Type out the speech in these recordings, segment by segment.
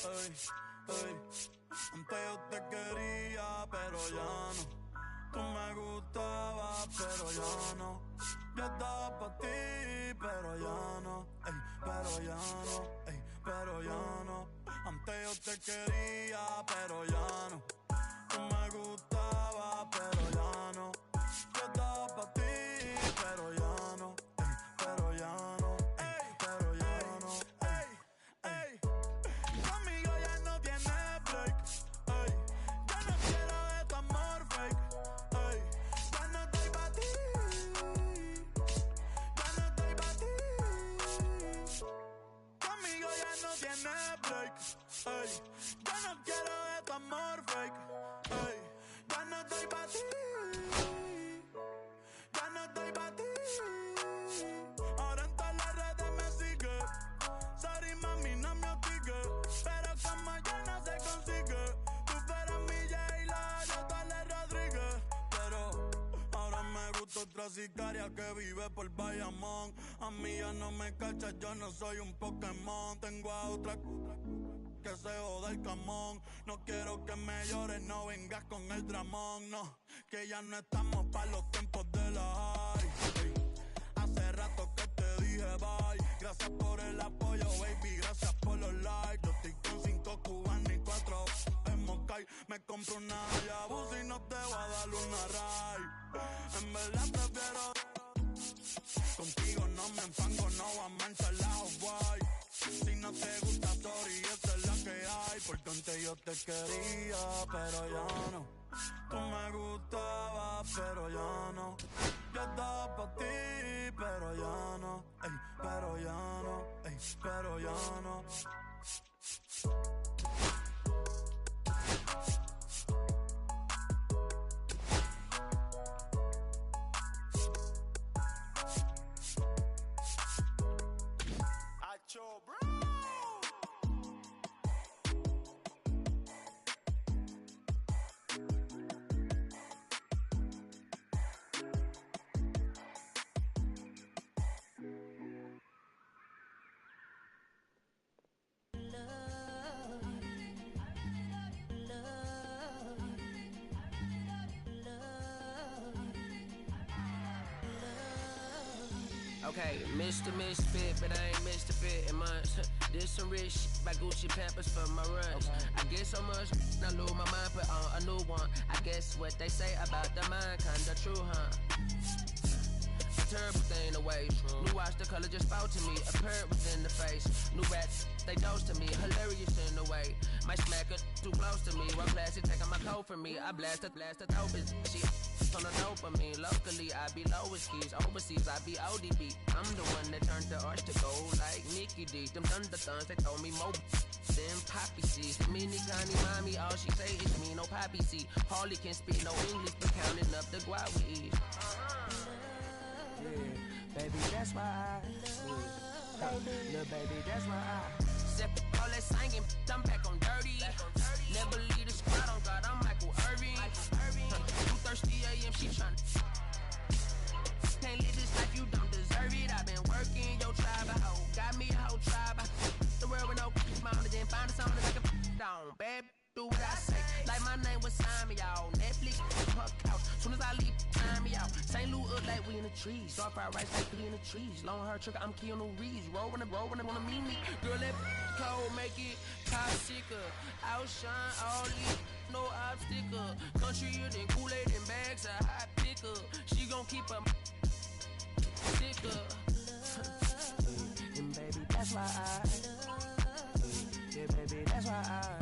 ey, ey. Antes yo te quería, pero ya no. Tú me gustabas, pero ya no. Yo estaba pa' ti, pero ya no. Ey, pero ya no, ey, pero ya no. Antes yo te quería, pero ya no. Tú me gustabas, pero ya no. Yo estaba pa' ti, pero ya no. Ey, pero ya no, ey, pero ya no. Ey, ey. Conmigo ya no tiene break. Ey, ya no quiero de tu amor fake. Ey, ya no estoy pa' ti. Ya no estoy pa' ti. Conmigo ya no tiene break. Ey, ya no quiero de tu amor fake. Ey, ya no estoy pa' ti. Ya no estoy pa' ti. Ahora en todas las redes me sigue. Sorry mami, no me hostigue. Pero como ya no se consigue. Tú fueras mi J-Lo, yo Dale Rodríguez. Pero ahora me gusta otra sicaria que vive por Bayamón. A mí ya no me cachas, yo no soy un Pokémon. Tengo a otra que se joda el camón. No quiero que me llores, no vengas con el dramón. No, que ya no estamos pa' los tiempos de la high. Ey, hace rato que te dije bye. Gracias por el apoyo, baby, gracias por los likes. Yo estoy con 5 cubanos y 4 en Moscay. Me compro una Hayabusa y no te voy a dar una ride. En verdad prefiero contigo, no me enfango, no voy a manchar la guay. Si no te gusta, sorry, esa es la que hay. Porque antes yo te quería, pero ya no. Tú me gustabas, pero ya no. Yo estaba pa' ti, pero ya no. Ey, pero ya no. Ey, pero ya no. Acho, bro. Okay, Mr. Misfit, but I ain't Mr. Fit in months. This some rich shit by Gucci Pampers for my runs. I get so much, I lose my mind, put on a new one. I guess what they say about the mind, kinda true, huh? A terrible thing to waste. New watch, the color just spoke to me. A perk within the face. New rats, they dose to me. Hilarious in the way. My smacker too close to me. One plastic taking my coat from me. I blast a dope is she on the dopamine. Locally, I be lowest keys. Overseas, I be ODB. I'm the one that turned the arch to gold like Mickey D. Them thunder thuns, they told me more than poppy seeds. Mini Connie mommy, all she say is me, no poppy seed. Hardly can speak no English, but counting up the guap we eat. Yeah, baby, that's why I little baby, that's why I step all that singing, I'm back on dirty. Never leave the squad on God, I'm Michael Irving. 2:30 a.m. she tryna can't live this life, you don't deserve it. I've been working your tribe, a hoe got me a whole tribe. The world with no mountain, then find something like a down. Bad do what I say, like my name was Simon, y'all. Netflix, her couch. Soon as I leave, time me out. St. Louis up like we in the trees. Dark fried rice like we in the trees. Long hair trigger, I'm Keanu Reeves. Rolling, they wanna meet me. Girl, that cold make it top sicker. Outshine all these, no obstacle. Country then Kool-Aid and bags of hot picker. She gon' keep her sicker. And baby, that's why yeah, baby, that's why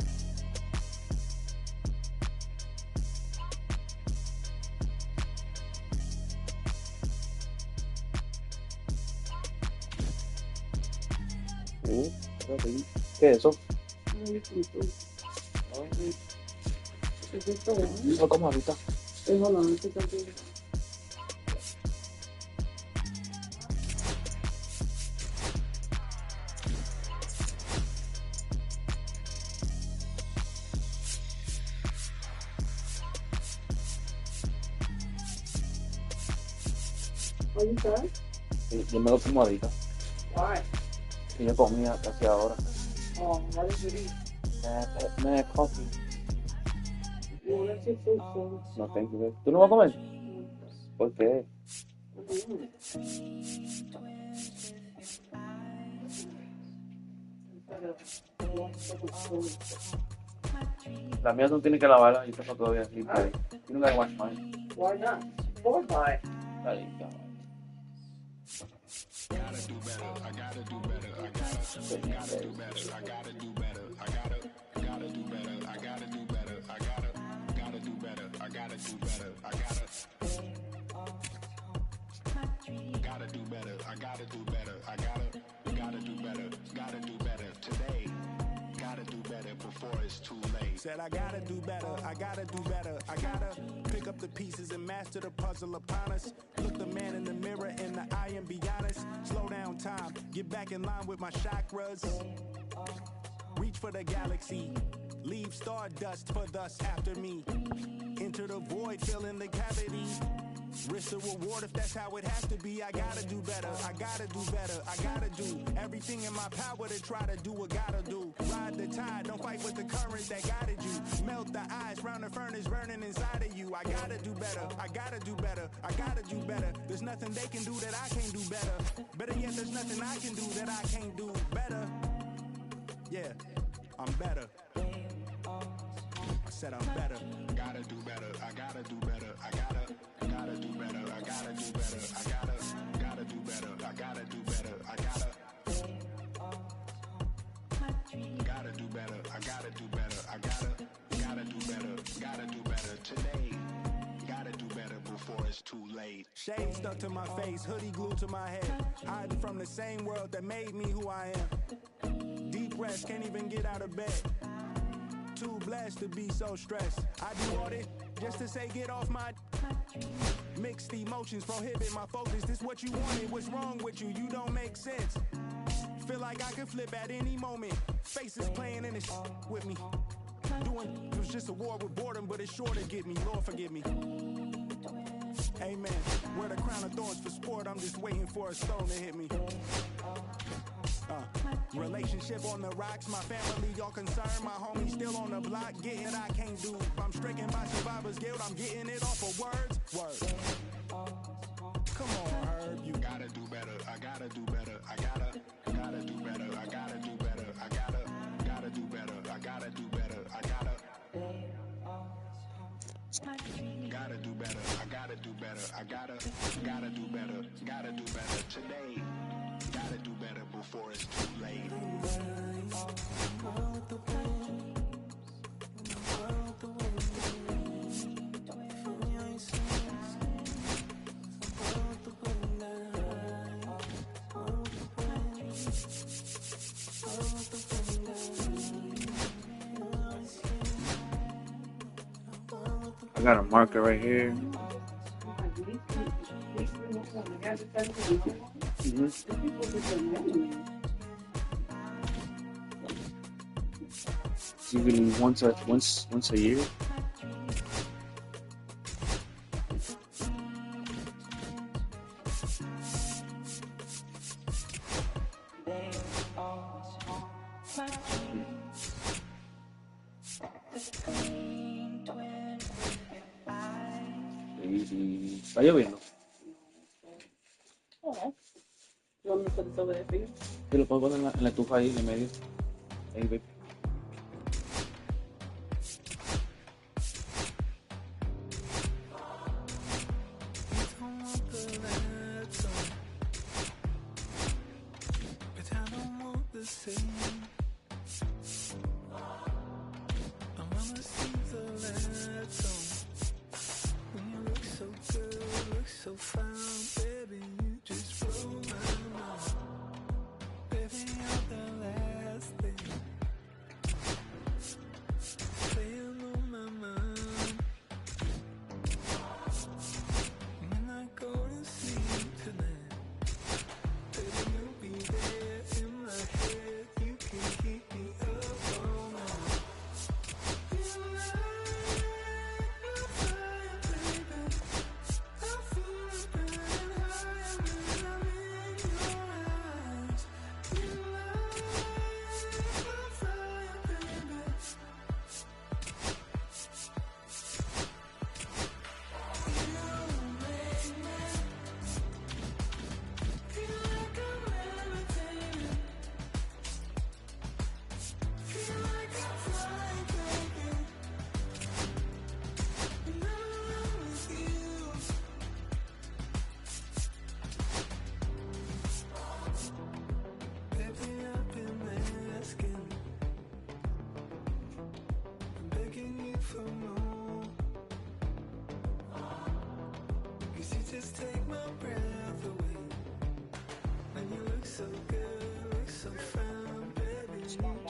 ¿Qué es eso? No, como ahorita. Sí, yo me lo como ahorita. Why? Y yo comía casi ahora. Oh, what did you eat? Mad coffee. No, that's your food, so. No, thank you. ¿Tú no vas a comer? ¿Por qué? La mía no tiene que lavarla y está todavía limpia. You don't gotta wash mine. Why not? Or buy. Está limpia. Gotta do better, I gotta do better, I gotta do better, I gotta do better, I gotta do better, I gotta do better, I gotta do better, I gotta do better, I gotta do better, I gotta do better, I gotta do better, gotta do better today. Gotta do better before it's too late. Said I gotta do better, I gotta do better, I gotta pick up the pieces and master the puzzle upon us. Look the man in the mirror in the eye and be honest. Slow down time, get back in line with my chakras. Reach for the galaxy, leave stardust for thus after me. Enter the void, fill in the cavity. Risk the reward if that's how it has to be. I gotta do better, I gotta do better, I gotta do everything in my power to try to do what gotta do. Ride the tide, don't fight with the current that guided you. Melt the ice round the furnace burning inside of you. I gotta do better, I gotta do better, I gotta do better. There's nothing they can do that I can't do better. Better yet, there's nothing I can do that I can't do better. Yeah, I'm better. I said I'm better. Gotta do better, I gotta do better, I gotta do better, I gotta do better, I gotta do better, I gotta do better, I gotta do better, I gotta do better, I gotta do better, gotta do better today. Gotta do better before it's too late. Shade stuck to my face, hoodie glued to my head, hiding from the same world that made me who I am. Deep rest, can't even get out of bed. Too blessed to be so stressed. I do all this just to say get off my. Mixed emotions prohibit my focus. This what you wanted, what's wrong with you? You don't make sense. Feel like I could flip at any moment. Faces playing in this with me. Doing it was just a war with boredom, but it's sure to get me. Lord forgive me. Amen. Wear the crown of thorns for sport. I'm just waiting for a stone to hit me. Relationship on the rocks, my family all concerned, my homie still on the block, getting it I can't do. I'm stricken by survivor's guilt, I'm getting it off of words. Come on, Herb, you gotta do better, I gotta do better, I gotta do better, I gotta do better, I gotta do better, I gotta do better, I gotta do better, I gotta do better, I gotta do better, gotta do better today. Gotta do better before it's too late. I got a marker right here. Usually once a year. Y está lloviendo. You want me to put this over there for you? Te lo puedo poner en la estufa ahí en medio. Ahí, baby.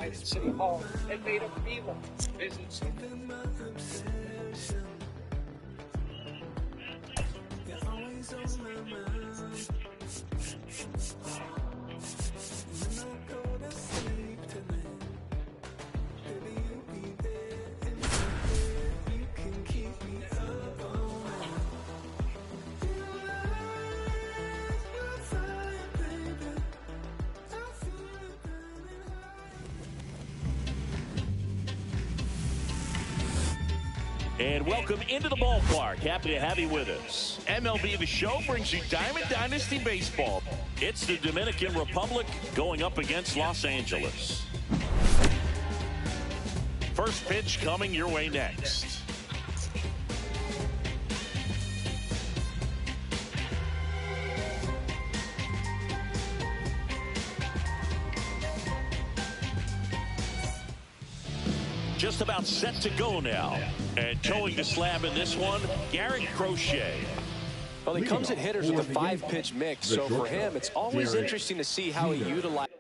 outside at City Hall and made a beeline to visit someone. And welcome into the ballpark. Happy to have you with us. MLB The Show brings you Diamond Dynasty Baseball. It's the Dominican Republic going up against Los Angeles. First pitch coming your way next. Just about set to go now. And towing the slab in this one, Garrett Crochet. Well, he comes at hitters with a 5-pitch mix, so for him, it's always interesting to see how he utilizes.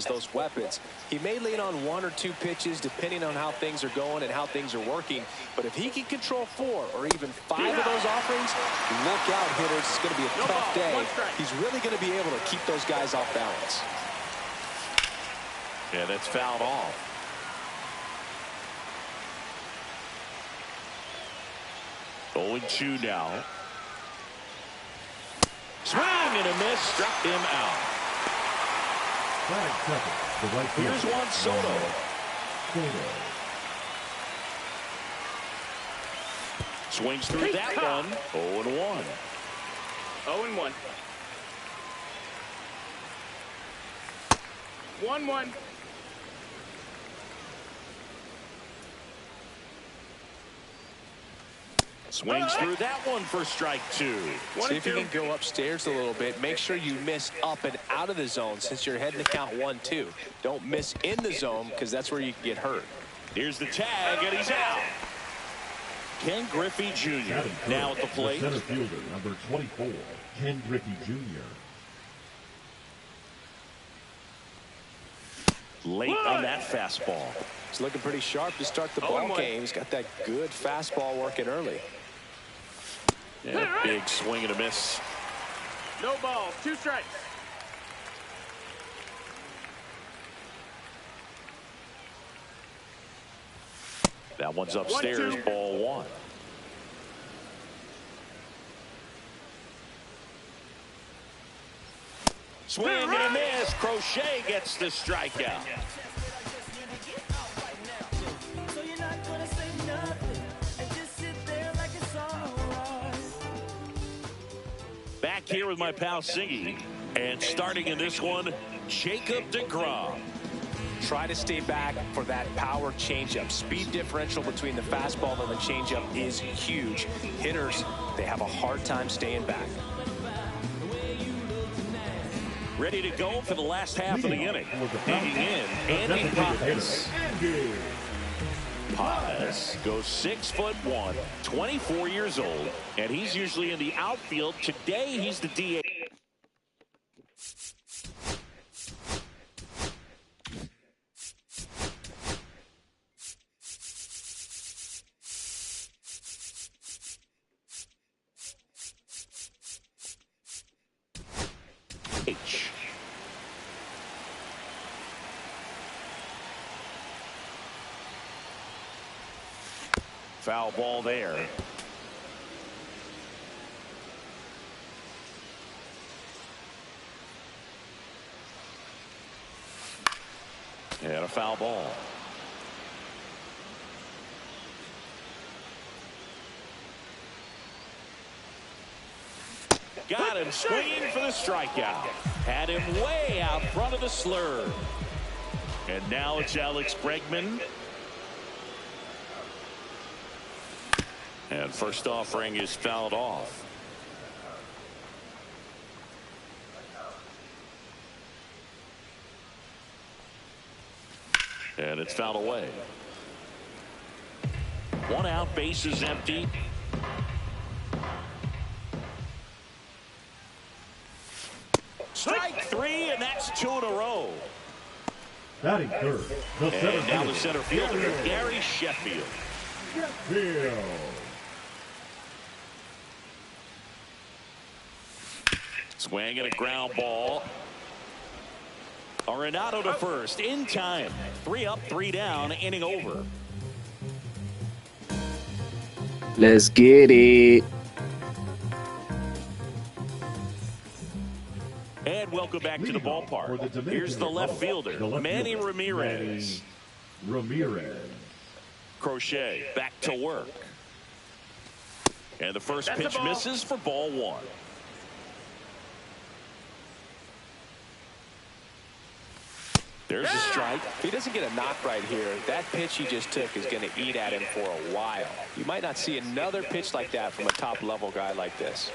Those weapons. He may lean on 1 or 2 pitches depending on how things are going and how things are working, but if he can control 4 or even 5 of those offerings, look out, hitters. It's going to be a tough day. He's really going to be able to keep those guys off balance. Yeah, that's fouled off. Oh, 0-2 now. Swing and a miss, struck him out. Here's Juan Soto. Swings through that one. 0-1. 0-1. 1-1. Swings through that one for strike 2. See if you can go upstairs a little bit. Make sure you miss up and out of the zone since you're heading to count 1-2. Don't miss in the zone because that's where you can get hurt. Here's the tag, and he's out. Ken Griffey Jr. now at the plate. Center fielder, number 24, Ken Griffey Jr. Late on that fastball. He's looking pretty sharp to start the ball game. He's got that good fastball working early. Yeah, big swing and a miss. No balls, 2 strikes. That one's upstairs, 1-2. ball 1. Swing and a miss. Crochet gets the strikeout. Back here with my pal Siggy. And starting in this one, Jacob deGrom. Try to stay back for that power changeup. Speed differential between the fastball and the changeup is huge. Hitters, they have a hard time staying back. Ready to go for the last half of the inning. Digging in, Andy Paz. Paz goes 6'1", 24 years old, and he's usually in the outfield. Today, he's the DH. Foul ball there. And a foul ball. Got him swinging for the strikeout. Had him way out front of the slurve. And now it's Alex Bregman. And first offering is fouled off. And it's fouled away. 1 out, bases empty. Strike 3, and that's 2 in a row. Batting third, the and now the center fielder, Gary Sheffield. Swing and a ground ball. Arenado to first in time. 3 up, 3 down, inning over. Let's get it. And welcome back to the ballpark. Here's the left fielder, Manny Ramirez. Crochet back to work. And the first pitch misses for ball 1. There's a strike. If he doesn't get a knock right here, that pitch he just took is going to eat at him for a while. You might not see another pitch like that from a top-level guy like this.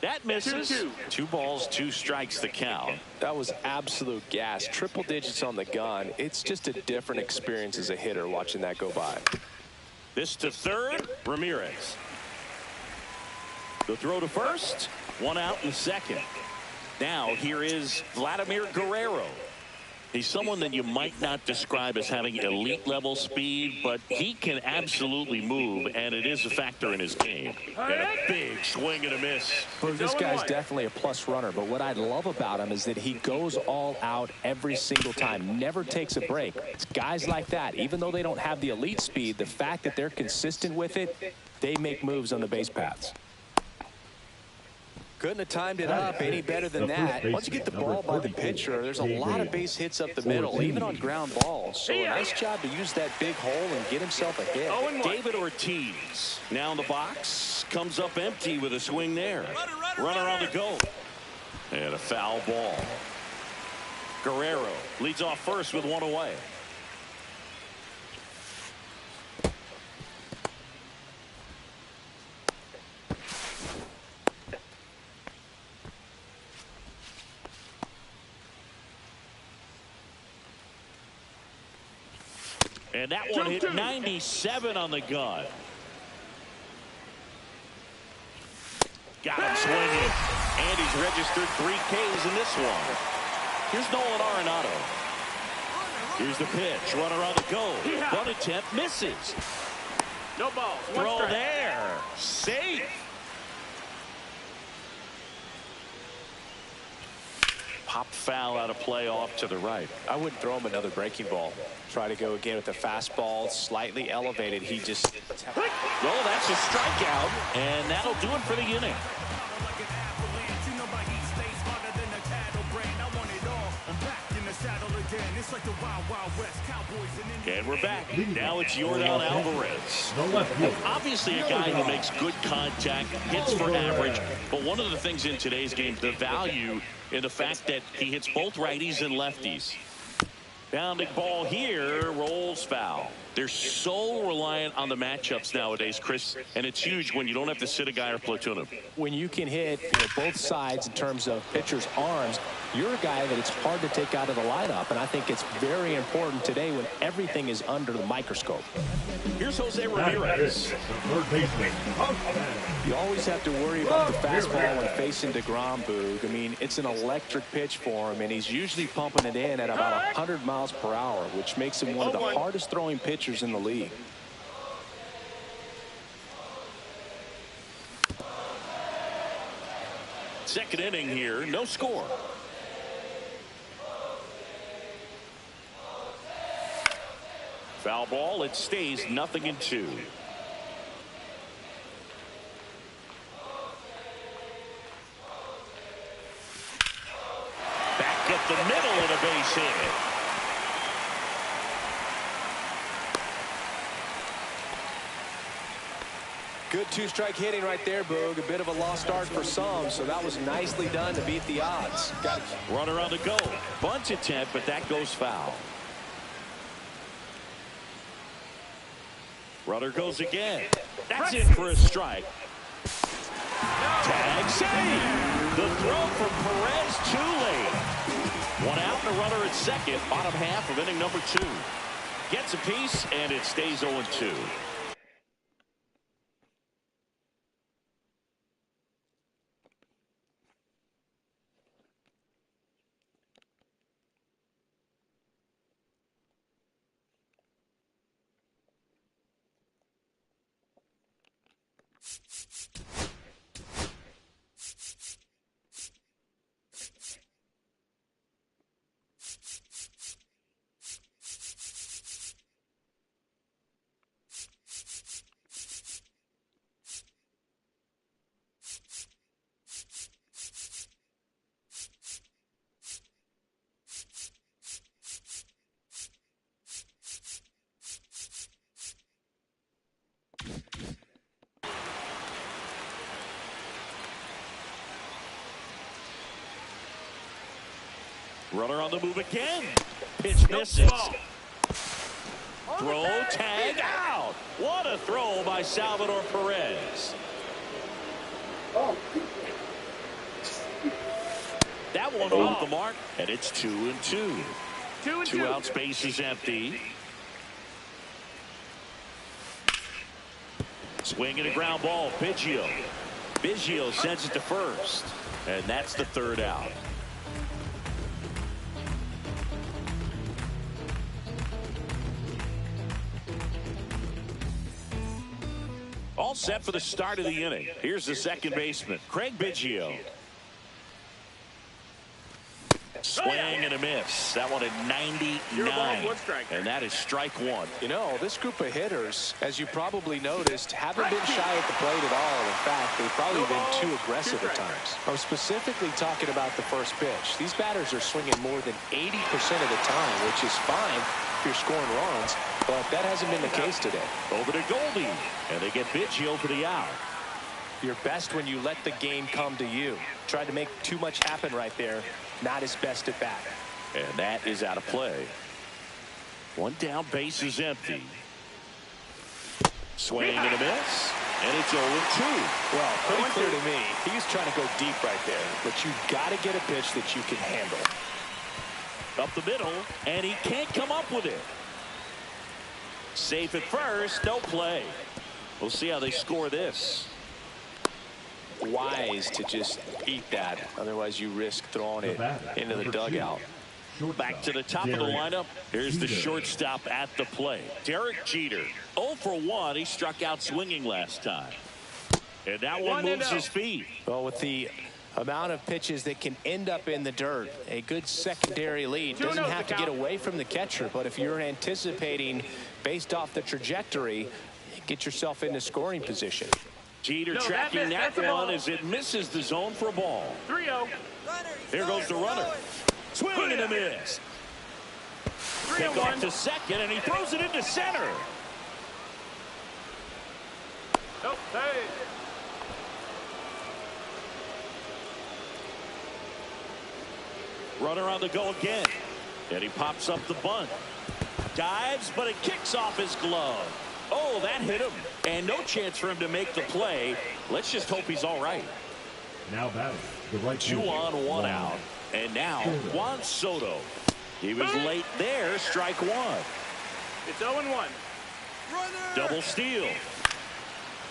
That misses. 2 balls, 2 strikes the count. That was absolute gas. Triple digits on the gun. It's just a different experience as a hitter watching that go by. This to third, Ramirez. The throw to first, 1 out in the second. Now here is Vladimir Guerrero. He's someone that you might not describe as having elite level speed, but he can absolutely move, and it is a factor in his game. And a big swing and a miss. Well, this guy's definitely a plus runner, but what I love about him is that he goes all out every single time, never takes a break. It's guys like that, even though they don't have the elite speed, the fact that they're consistent with it, they make moves on the base paths. Couldn't have timed it up any better than that. Once you get the ball by the pitcher, there's a lot of base hits up the middle, even on ground balls. So a nice job to use that big hole and get himself a hit. David Ortiz now in the box, comes up empty with a swing there. Runner on the go. And a foul ball. Guerrero leads off first with 1 away. And that one hit 97 on the gun. Got him swinging. And he's registered 3 Ks in this one. Here's Nolan Arenado. Here's the pitch. Runner on the go. Bunt attempt misses. No ball. Throw there. Safe. Pop foul out of play off to the right. I wouldn't throw him another breaking ball. Try to go again with the fastball, slightly elevated. He just... Well, that's a strikeout, and that'll do it for the inning. And we're back. Now it's Yordan Alvarez. Obviously a guy who makes good contact, hits for average, but one of the things in today's game, the value in the fact that he hits both righties and lefties. Bounding ball here, rolls foul. They're so reliant on the matchups nowadays, Chris, and it's huge when you don't have to sit a guy or platoon him. When you can hit both sides in terms of pitchers' arms, you're a guy that it's hard to take out of the lineup, and I think it's very important today when everything is under the microscope. Here's Jose Ramirez. You always have to worry about the fastball when facing DeGrom, Boog. I mean, it's an electric pitch for him, and he's usually pumping it in at about 100 miles per hour, which makes him one of the hardest throwing pitchers in the league. Second inning here, no score. Foul ball, it stays 0-2. Back up the middle and a base hit. Good 2-strike hitting right there, Boog. A bit of a lost start for some, so that was nicely done to beat the odds. Runner on the go. Bunt attempt, but that goes foul. Runner goes again. That's in for a strike. Tag save. The throw from Perez too late. One out and a runner at second. Bottom half of inning number 2. Gets a piece, and it stays 0-2. Runner on the move again. Pitch misses. Throw, tag, out. What a throw by Salvador Perez. That one off the mark, and it's 2-2. 2 outs, base is empty. Swing and a ground ball. Biggio sends it to first, and that's the 3rd out. All set for the start of the inning. Here's the second baseman, Craig Biggio. Swing and a miss. That one at 99. And that is strike 1. You know, this group of hitters, as you probably noticed, haven't been shy at the plate at all. In fact, they've probably been too aggressive at times. I'm specifically talking about the first pitch. These batters are swinging more than 80% of the time, which is fine if you're scoring runs, but that hasn't been the case today. Over to Goldie, and they get Biggio for the out. You're best when you let the game come to you. Tried to make too much happen right there. Not his best at bat. And that is out of play. One down, base is empty. Swing and a miss, and it's 0-2. Well, pretty clear to me. He's trying to go deep right there, but you got to get a pitch that you can handle. Up the middle, and he can't come up with it. Safe at first, no play. We'll see how they score this. Wise to just eat that. Otherwise, you risk throwing it into the dugout. Back to the top of the lineup. Here's the shortstop at the plate, Derek Jeter. 0 for 1. He struck out swinging last time. And that one moves his feet. Well, with the amount of pitches that can end up in the dirt, a good secondary lead doesn't have to get away from the catcher. But if you're anticipating based off the trajectory, get yourself into scoring position. Jeter tracking that one as it misses the zone for a ball. 3-0. Here goes the runner. Swing and a miss. Kick off to second, and he throws it into center. Oh, hey. Runner on the go again. And he pops up the bunt. Dives, but it kicks off his glove. Oh, that hit him. And no chance for him to make the play. Let's just hope he's all right. Now batting, the right 2 on, 1 out. And now Juan Soto. He was late there. Strike 1. It's 0-1. Double steal.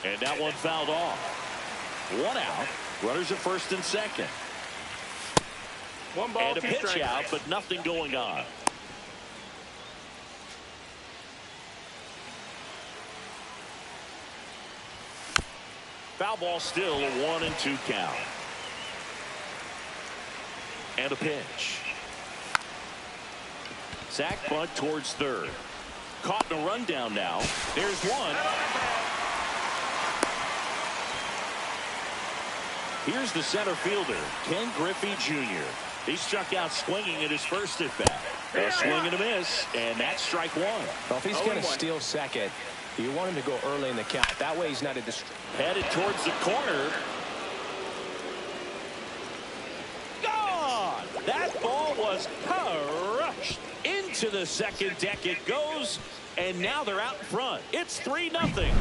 And that one fouled off. 1 out. Runners at first and second. 1 ball, and a 2 pitch strikes. out, but nothing going on. Foul ball, still a 1-2 count. And a pitch. Sack bunt towards third. Caught in a rundown now. There's one. Here's the center fielder, Ken Griffey Jr. He struck out swinging at his first at bat. A swing and a miss, and that's strike 1. Well, if he's going to steal second, you want him to go early in the count. That way he's not a headed towards the corner. Gone! That ball was crushed into the second deck. It goes, and now they're out in front. It's 3-0.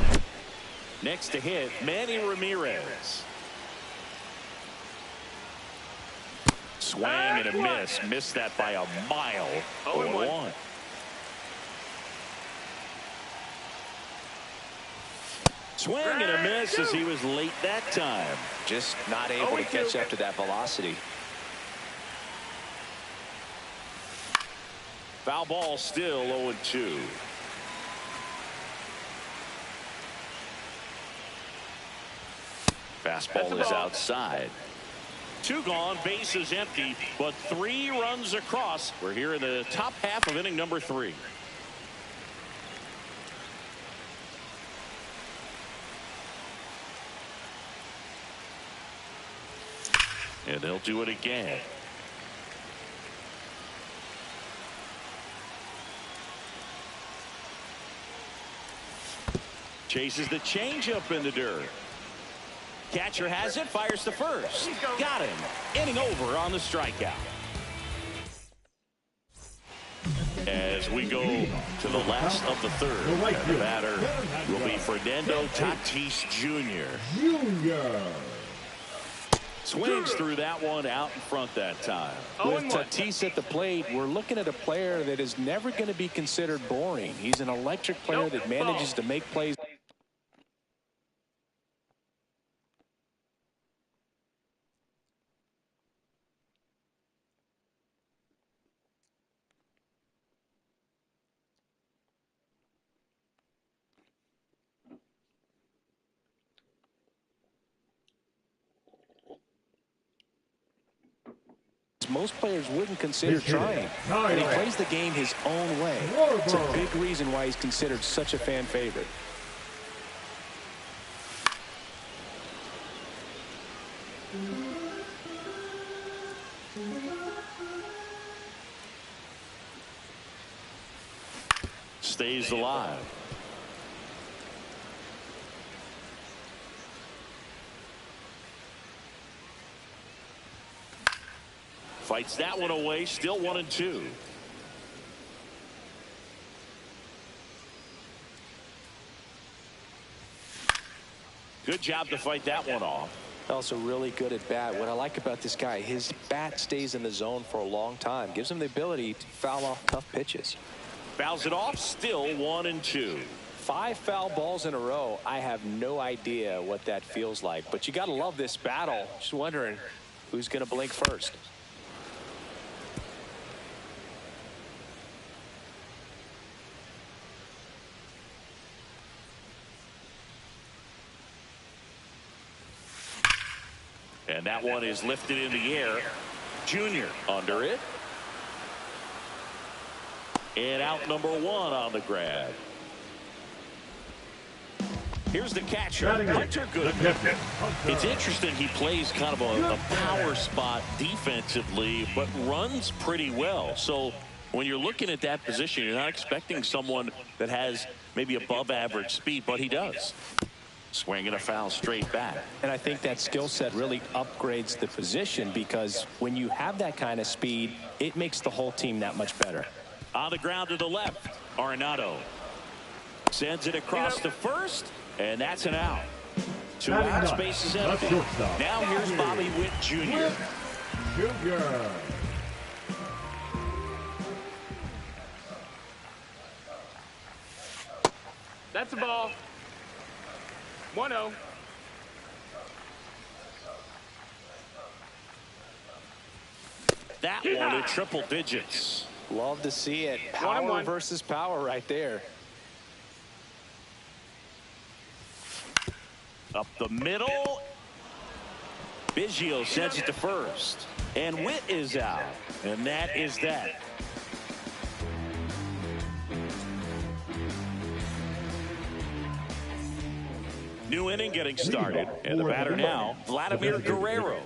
Next to hit, Manny Ramirez. Swing and a miss. Missed that by a mile. 0-1. Swing and a miss as he was late that time. Just not able to catch up to that velocity. Foul ball still 0-2. Fastball is outside. 2 gone, bases empty, but 3 runs across. We're here in the top half of inning number 3. And they'll do it again. Chases the changeup in the dirt. Catcher has it, fires to first. Got him. Inning over on the strikeout. As we go to the last of the third, and the batter will be Fernando Tatis Jr. Swings through that one out in front that time. With Tatis at the plate, we're looking at a player that is never going to be considered boring. He's an electric player that manages to make plays. Most players wouldn't consider trying, and he plays the game his own way. It's a big reason why he's considered such a fan favorite. Stays alive. Fights that one away, still 1-2. Good job to fight that one off. Also really good at bat. What I like about this guy, his bat stays in the zone for a long time. Gives him the ability to foul off tough pitches. Fouls it off, still 1-2. 5 foul balls in a row. I have no idea what that feels like, but you got to love this battle. Just wondering who's going to blink first. And that one is lifted in the air. Junior under it. And out number 1 on the grab. Here's the catcher, Hunter Goodman. It's interesting, he plays kind of a power spot defensively, but runs pretty well. So when you're looking at that position, you're not expecting someone that has maybe above average speed, but he does. Swinging a foul straight back. And I think that skill set really upgrades the position, because when you have that kind of speed, it makes the whole team that much better. On the ground to the left, Arenado sends it across to first, and that's an out. 2 outs, base is empty. Now here's Bobby Witt Jr. That's a ball. 1-0. That one in triple digits. Love to see it. Power versus power right there. Up the middle. Biggio sends it to first. And Witt is out. And that is that. New inning getting started. And the batter now, Vladimir Guerrero.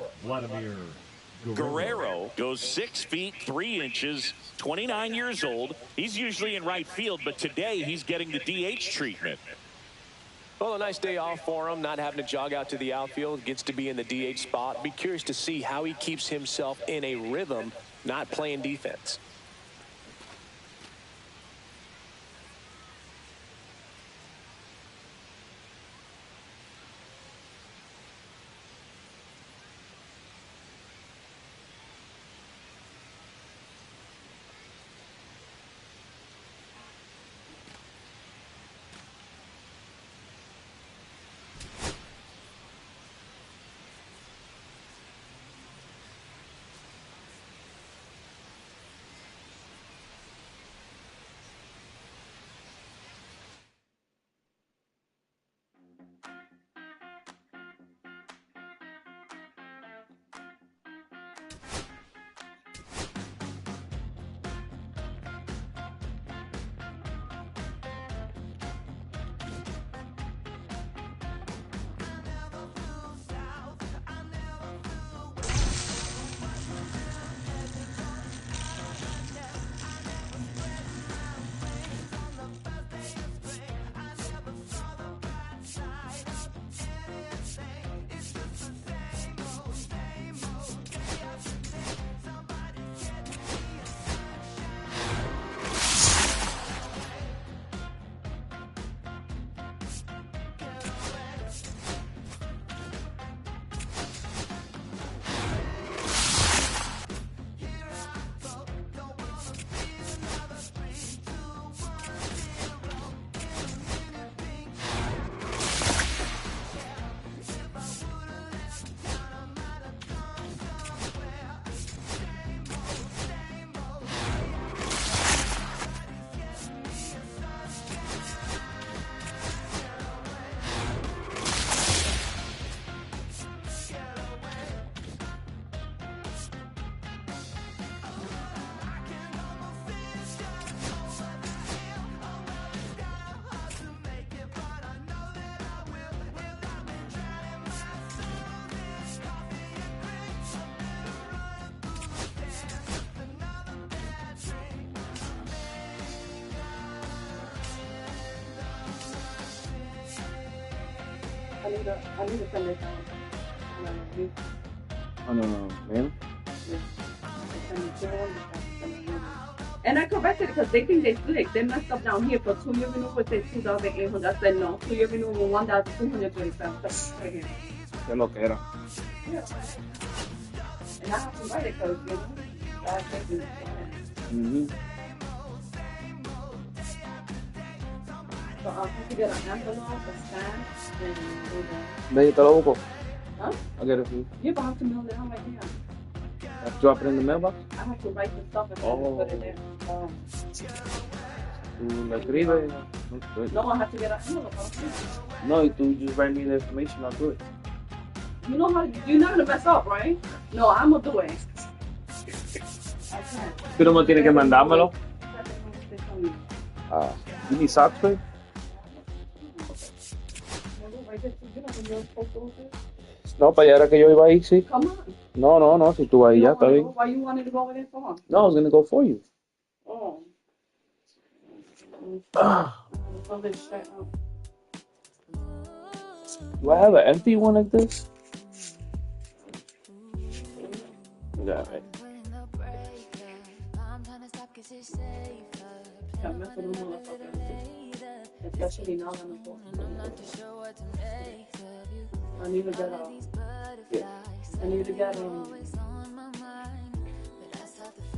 Guerrero goes 6 feet 3 inches, 29 years old. He's usually in right field, but today he's getting the DH treatment. Well, a nice day off for him, not having to jog out to the outfield. Gets to be in the DH spot. Be curious to see how he keeps himself in a rhythm, not playing defense. I need to send this out. Man. And I corrected it because they think they slick. They messed up down here for 2-year renewal. It said 2,800. I said no. 2-year renewal 1,237. Right here. Qué lo que era. Yeah. And I have to write it because I think it's So I'll have to get an envelope, a stamp, and do that. Ve, te lo busco. Huh? I'll get it for you. Yeah, but I have to mail it out right now. Drop it in the mailbox. I have to write the stuff and put it there. Tú lo escribes. No, I have to get an envelope. No, tú just write me the information. I'll do it. You know how you're not gonna mess up, right? No, I'm gonna do it. I can't. Tú no me tienes que mandármelo. You need socks, babe? No, para allá era que yo iba ahí, sí. Come on. No, si tú vas ahí ya, está bien. Why you wanted to go over there for? No, I was gonna go for you. Oh. Do I have an empty one like this? Yeah, right. Especially now that I need to get I need to get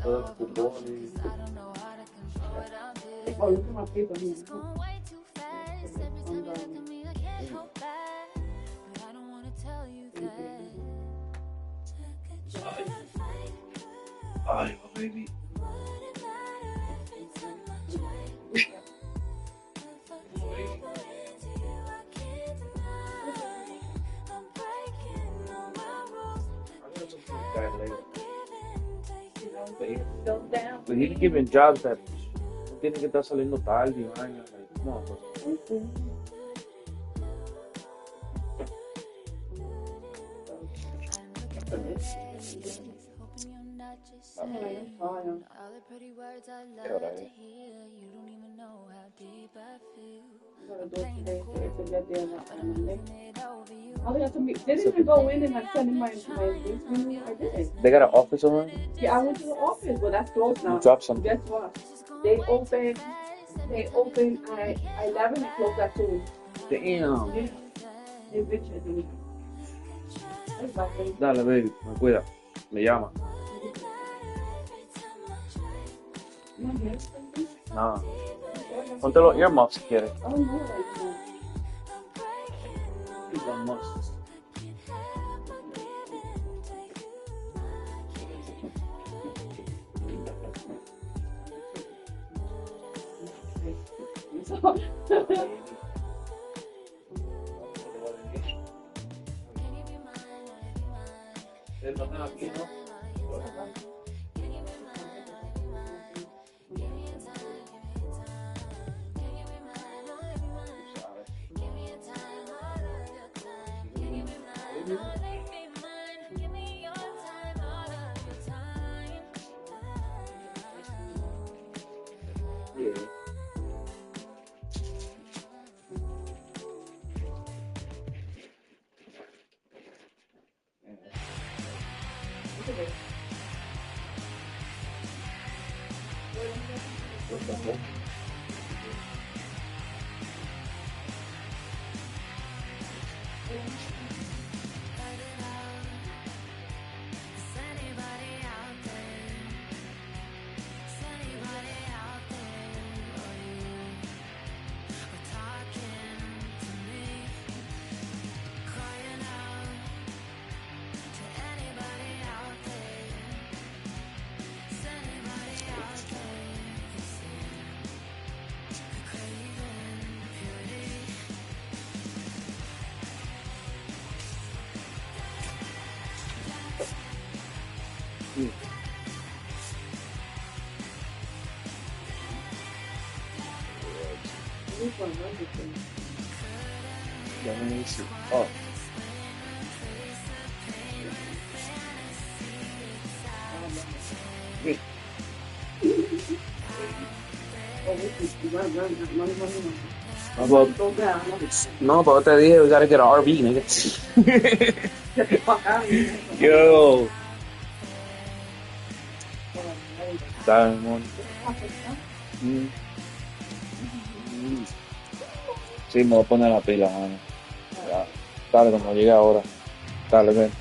oh, look at my paper here. Ay, baby. But he's giving jobs that tiene que estar saliendo tarde y vaina. No, They didn't even go in and like send in my menu. I did. They got an office over there? Yeah, I went to the office, but that's closed now. You dropped something. Guess what? They open at 11 and close at 2. Damn. Yeah. They bitches. Dale, baby, me cuida. Me llama. Nada. Ponte los earmuffs si quieres. Oh, no, like no. Let me see. Oh. Oh, this is run. No, but te dije, we gotta get an RV, nigga. Get the fuck out of here. Yo. Diamond. Sí, me voy a poner la pila, mano. Ya. Dale, como llegue ahora. Dale, ven.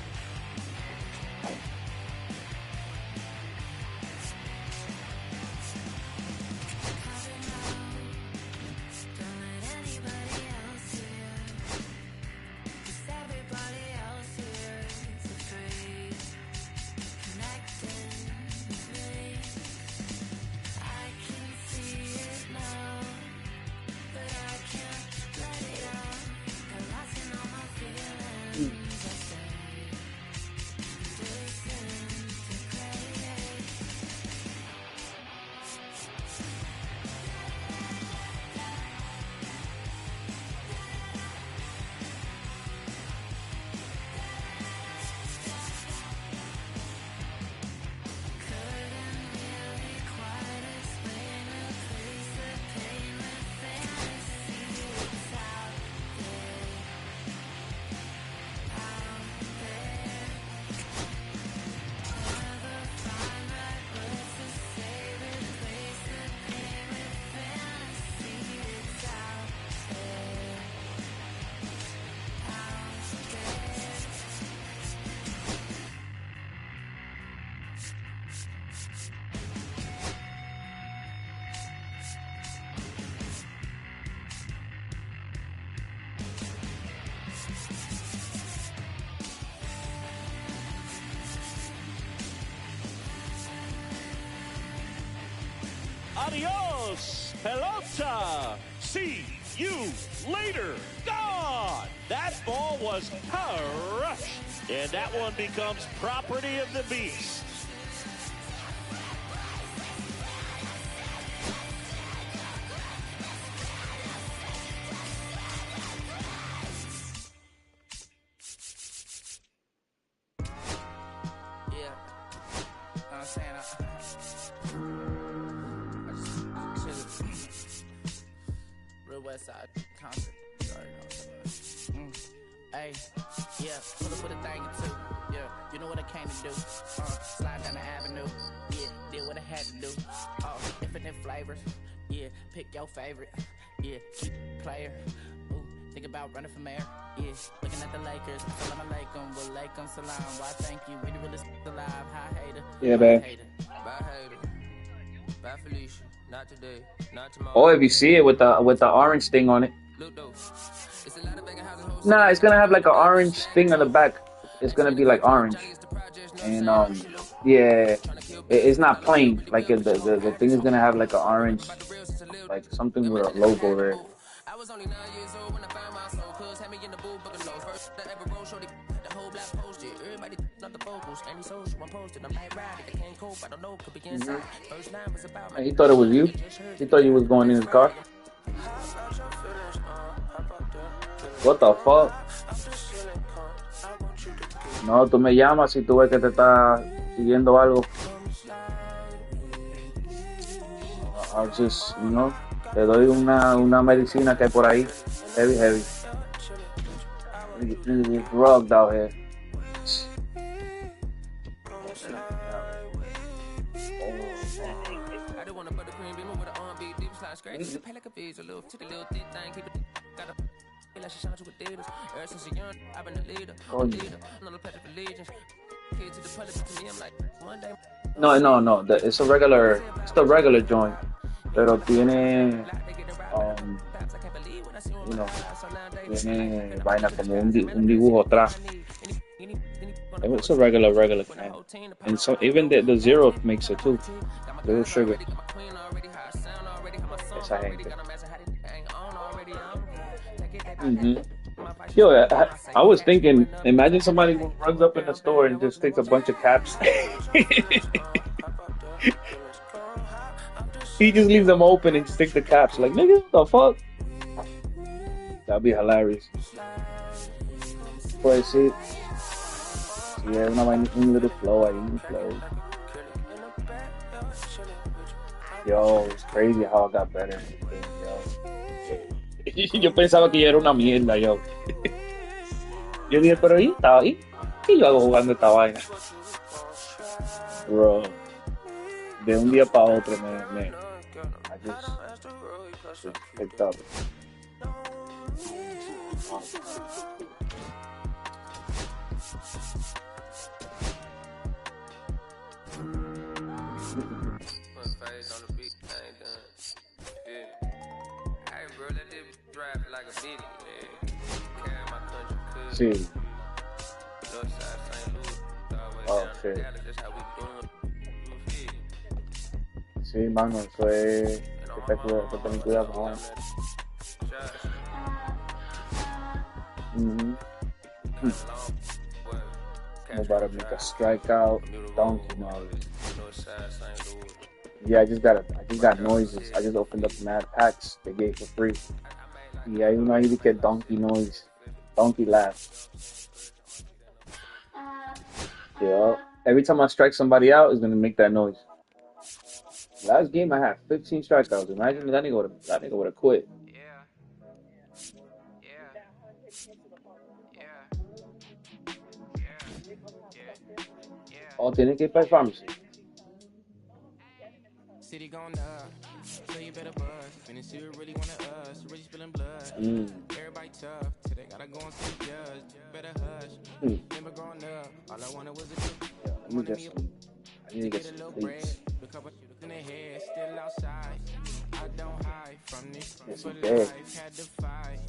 Adios, pelota. See you later. God, that ball was crushed. And that one becomes property of the beast. West Side concert. Hey, yeah, pull up with a thing or two. Yeah, you know what I came to do. Slide down the avenue. Yeah, did what I had to do. Infinite flavors. Yeah, pick your favorite. Yeah, keep player. Ooh, think about running for mayor. Yeah, looking at the Lakers. Salam alaikum, walaikum salam. Why thank you? We the realest alive. Hi hater. Yeah, babe. Bye hater. Bye Felicia. Not today. Not tomorrow. Oh, if you see it with the orange thing on it. Nah, it's gonna have like an orange thing on the back. It's gonna be like orange, and yeah, it's not plain. Like the thing is gonna have like an orange, like something with a logo there. I was only 9 years old when I found my soul. Cuz had me in the booth, but the first that ever wrote, shorty, the whole black posted. Everybody not the vocals, any social, I'm posted. I'm like riding, I can't cope, I don't know, could be inside. First line was about my. He thought it was you. He thought you was going in his car. What the fuck? No, tú me llamas si tú ves que te está siguiendo algo. I'll just, you know, te doy una medicina que hay por ahí. Heavy. Niggas drugged out here. No. It's the regular joint. Pero tiene, you know, tiene vaina como un dibujo atrás. It's a regular can. And so even the zero makes it too. Little sugar. Esa gente. Yo, I was thinking, imagine somebody who runs up in the store and just takes a bunch of caps. He just leaves them open and sticks the caps. Like, nigga, what the fuck? That'd be hilarious. Pues sí. Sí, es un little flow ahí, un flow. Yo, it's crazy how I got better. Yo. Yo pensaba que yo era una mierda, yo. Yo dije, pero yo estaba ahí. ¿Qué yo hago jugando esta vaina? Bro, de un día para otro I just picked up. Sí. Oh, shit. Sí, mano, eso es... Hay que tener cuidado con eso. I'm about to make a strikeout. Donkey noise. Yeah, I just got noises. I just opened up mad packs they gave for free. Yeah, you know you get donkey noise. Donkey laugh. Yeah. Every time I strike somebody out, it's gonna make that noise. Last game I had 15 strikeouts. Imagine that nigga would have quit. Oh, tiene que ir para el pharmacy. City going up, so you better buzz. Finish you really want us, really spilling blood. Everybody tough, today gotta go and see the judge. Better hush. Never growing up, all I wanted was I need to get some plates. In the head, still outside. I don't hide from this for life. Had to fight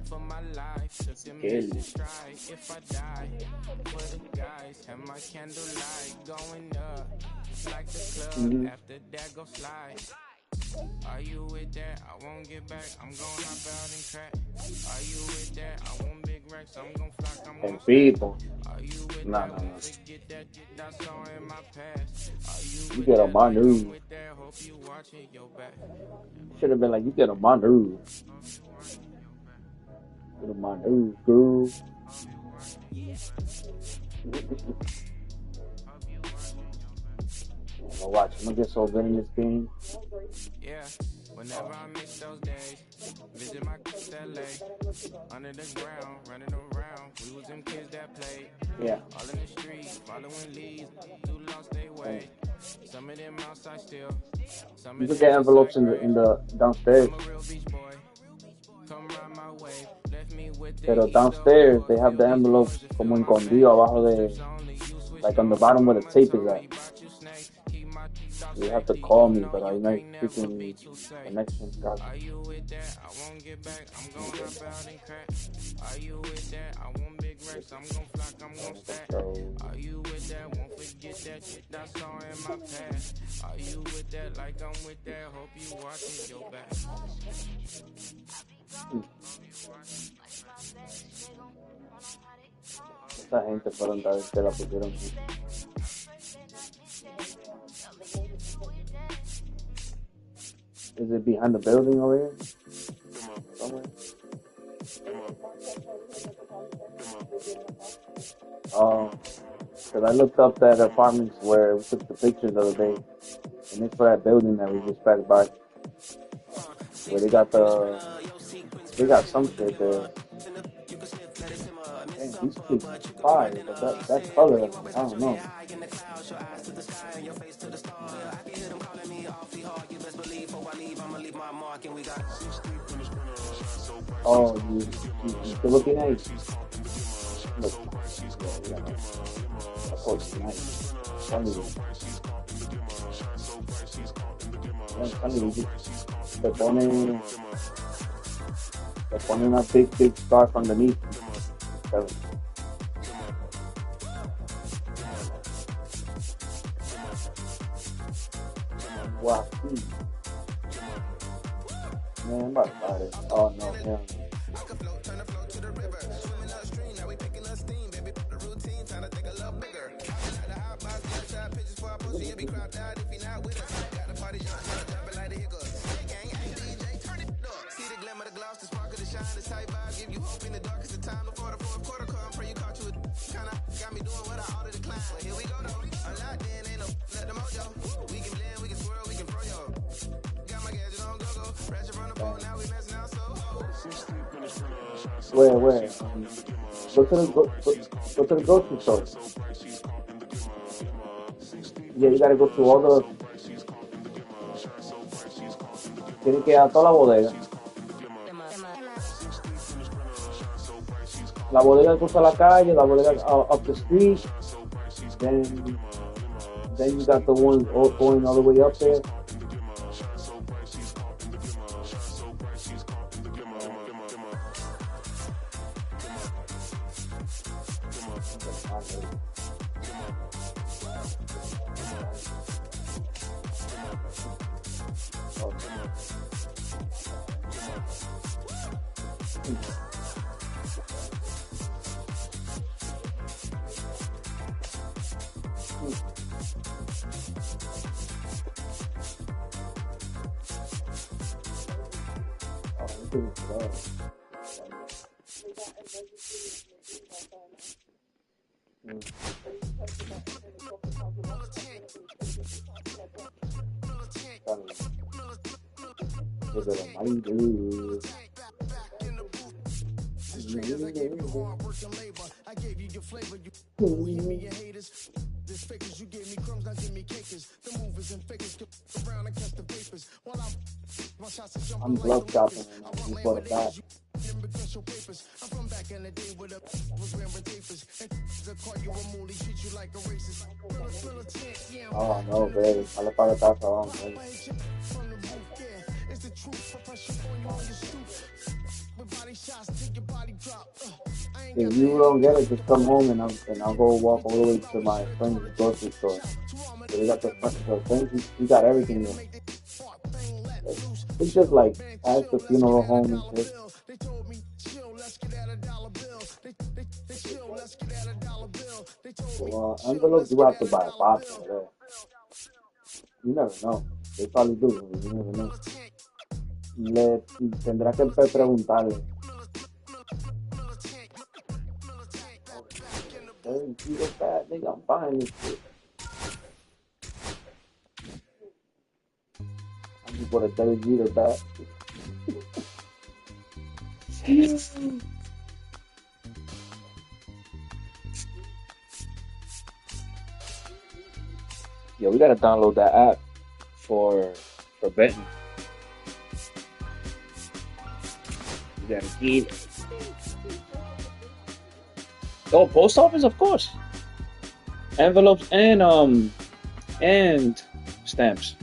for my life. Took them in stride. If I die, for the guys, have my candlelight going up like the club. After that, go slide. Are you with that? I won't get back. I'm gonna hop out and crack. Are you with that? I want big racks. I'm gonna flock. I'm gonna people. Are you with that? Won't forget that. That's all in my past. Are you get on my nerves. Should have been like, you get on my nerves. Get on my nerves, girl. I'm gonna watch. I'm gonna get so good in this game. Yeah, whenever I miss those days, visit my LA, under the ground, running around. We was them kids that played. Yeah. All in the street, following leads, who lost their way. Some of them outside still. You can get envelopes in the downstairs. Pero downstairs they have the envelopes como escondido abajo de, like on the bottom where the tape is at. You have to call me, but I might freaking connection. God. Are you with that? I won't get back. I'm gonna hop out and crack. Are you with that? I want big racks. I'm gonna flock. I'm gonna stack. Are you with that? Won't forget that shit that's all in my past. Are you with that? Like I'm with that. Hope you watching your back. Esta gente fueron tal vez que la pusieron. Is it behind the building over here? Somewhere? Oh, because I looked up that apartments where we took the pictures the other day, and it's for that building that we just passed by, where they got some shit there. Dang, these kids fire, but that color, I don't know. Oh, you still looking at it? Look. Yeah. Of course, nice. Funny. Te ponen una big scarf underneath. Wow. Man, I'm about to buy this. Oh, no, hell no. Where? Go to the grocery store. Yeah, you gotta go to all the. Tienes que ir a toda la bodega. La bodega cruza la calle, la bodega up the street. Then you got the one going all the way up there. I'm glove shopping and I'm bought it back. Oh no, baby. I le pago tazo, baby. If you don't get it, just come home and I'll go walk all the way to my friend's grocery store. So they got the friends, you got everything there. It's just like as the funeral home and shit. Well, envelopes you have to buy a box of that. You never know. They probably do. You never know. Le tendrá que preguntarle. Hey, you look bad, nigga. I'm buying this shit. I just bought a 30-liter bag. Yo, we gotta download that app for betting. You gotta eat it. Oh, post office, of course. Envelopes and stamps.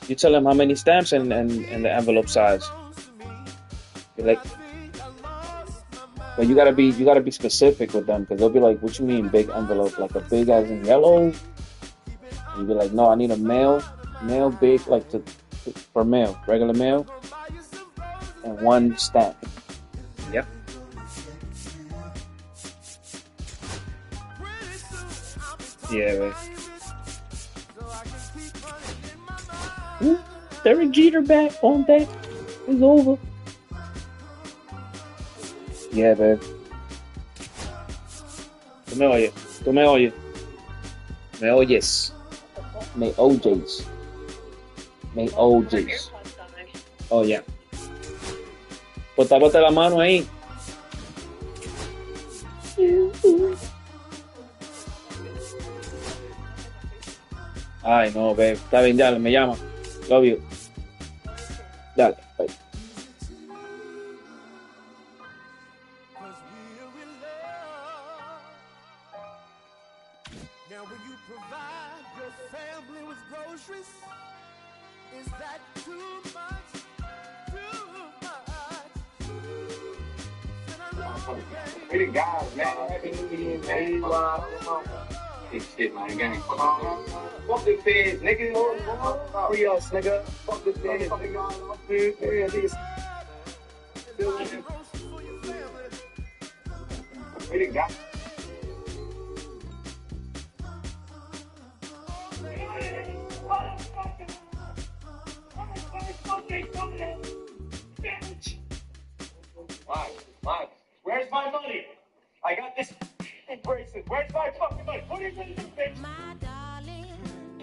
You tell them how many stamps and the envelope size. You're like, but you gotta be specific with them because they'll be like, "What you mean big envelope? Like a big as in yellow?" And you be like, "No, I need a mail big like for mail, regular mail, and one stamp." Yep. Yeah, man. 30 Jeter back on deck. It's over. Yeah, babe. Tú me oyes. Me oyes. Me oyes. Me oyes. Oh, yeah. Pues tápate la mano ahí. Ay, no, babe. Está bien, dale, me llama. Love you. Dale, bye. Now will you provide your family with groceries? Is that too much? Too much? Pretty guys, man. Happy New Year, man. Hey, shit, man. Gang. Fuck the feds, nigga. Free us, nigga. Fuck the feds, nigga. Pretty guys. Mike, where's my money? I got this bracelet. Where's my fucking money? What are you gonna do, bitch? My darling,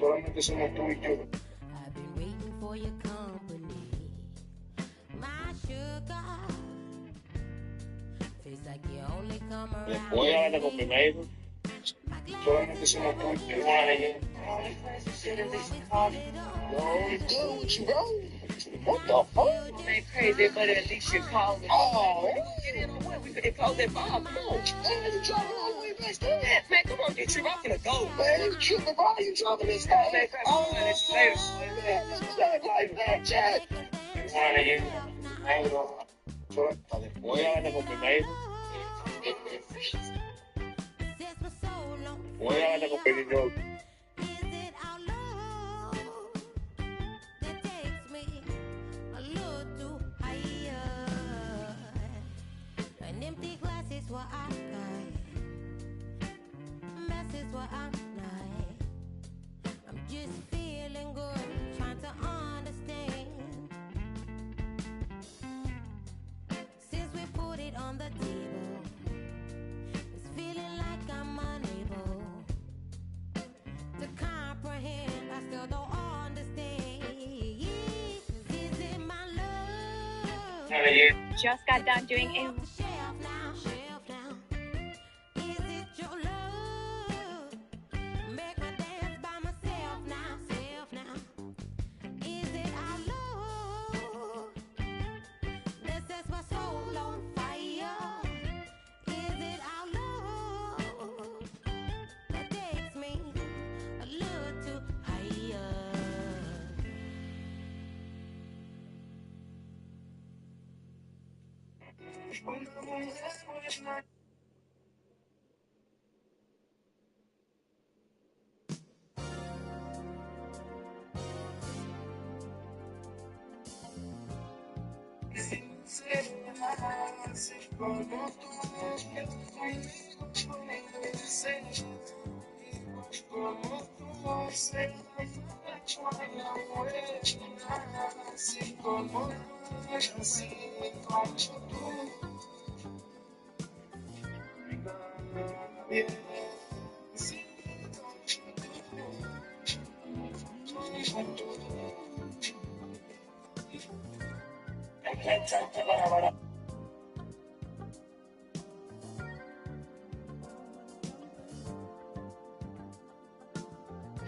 Solamente somos tú y yo. I've been waiting for your company. My sugar, Después ya la con primero. Solamente somos tú y una leyenda. What the fuck? Ain't crazy, but at least you called me. Oh, Get in on what? We could have closed that bar. Come on. man, you driving all the way back there? Man, come on, get you. I'm gonna go. Man, you tripping, bro. You driving this guy? Man, Oh, man, it's man, this is that life, man, Chad. Una leyenda. Después ya la con primero. Después ya la con primero. Empty glasses what I got, messes what I'm like. I'm just feeling good, trying to understand. Since we put it on the table, it's feeling like I'm unable to comprehend. I still don't understand. Is it my love? Just got done doing a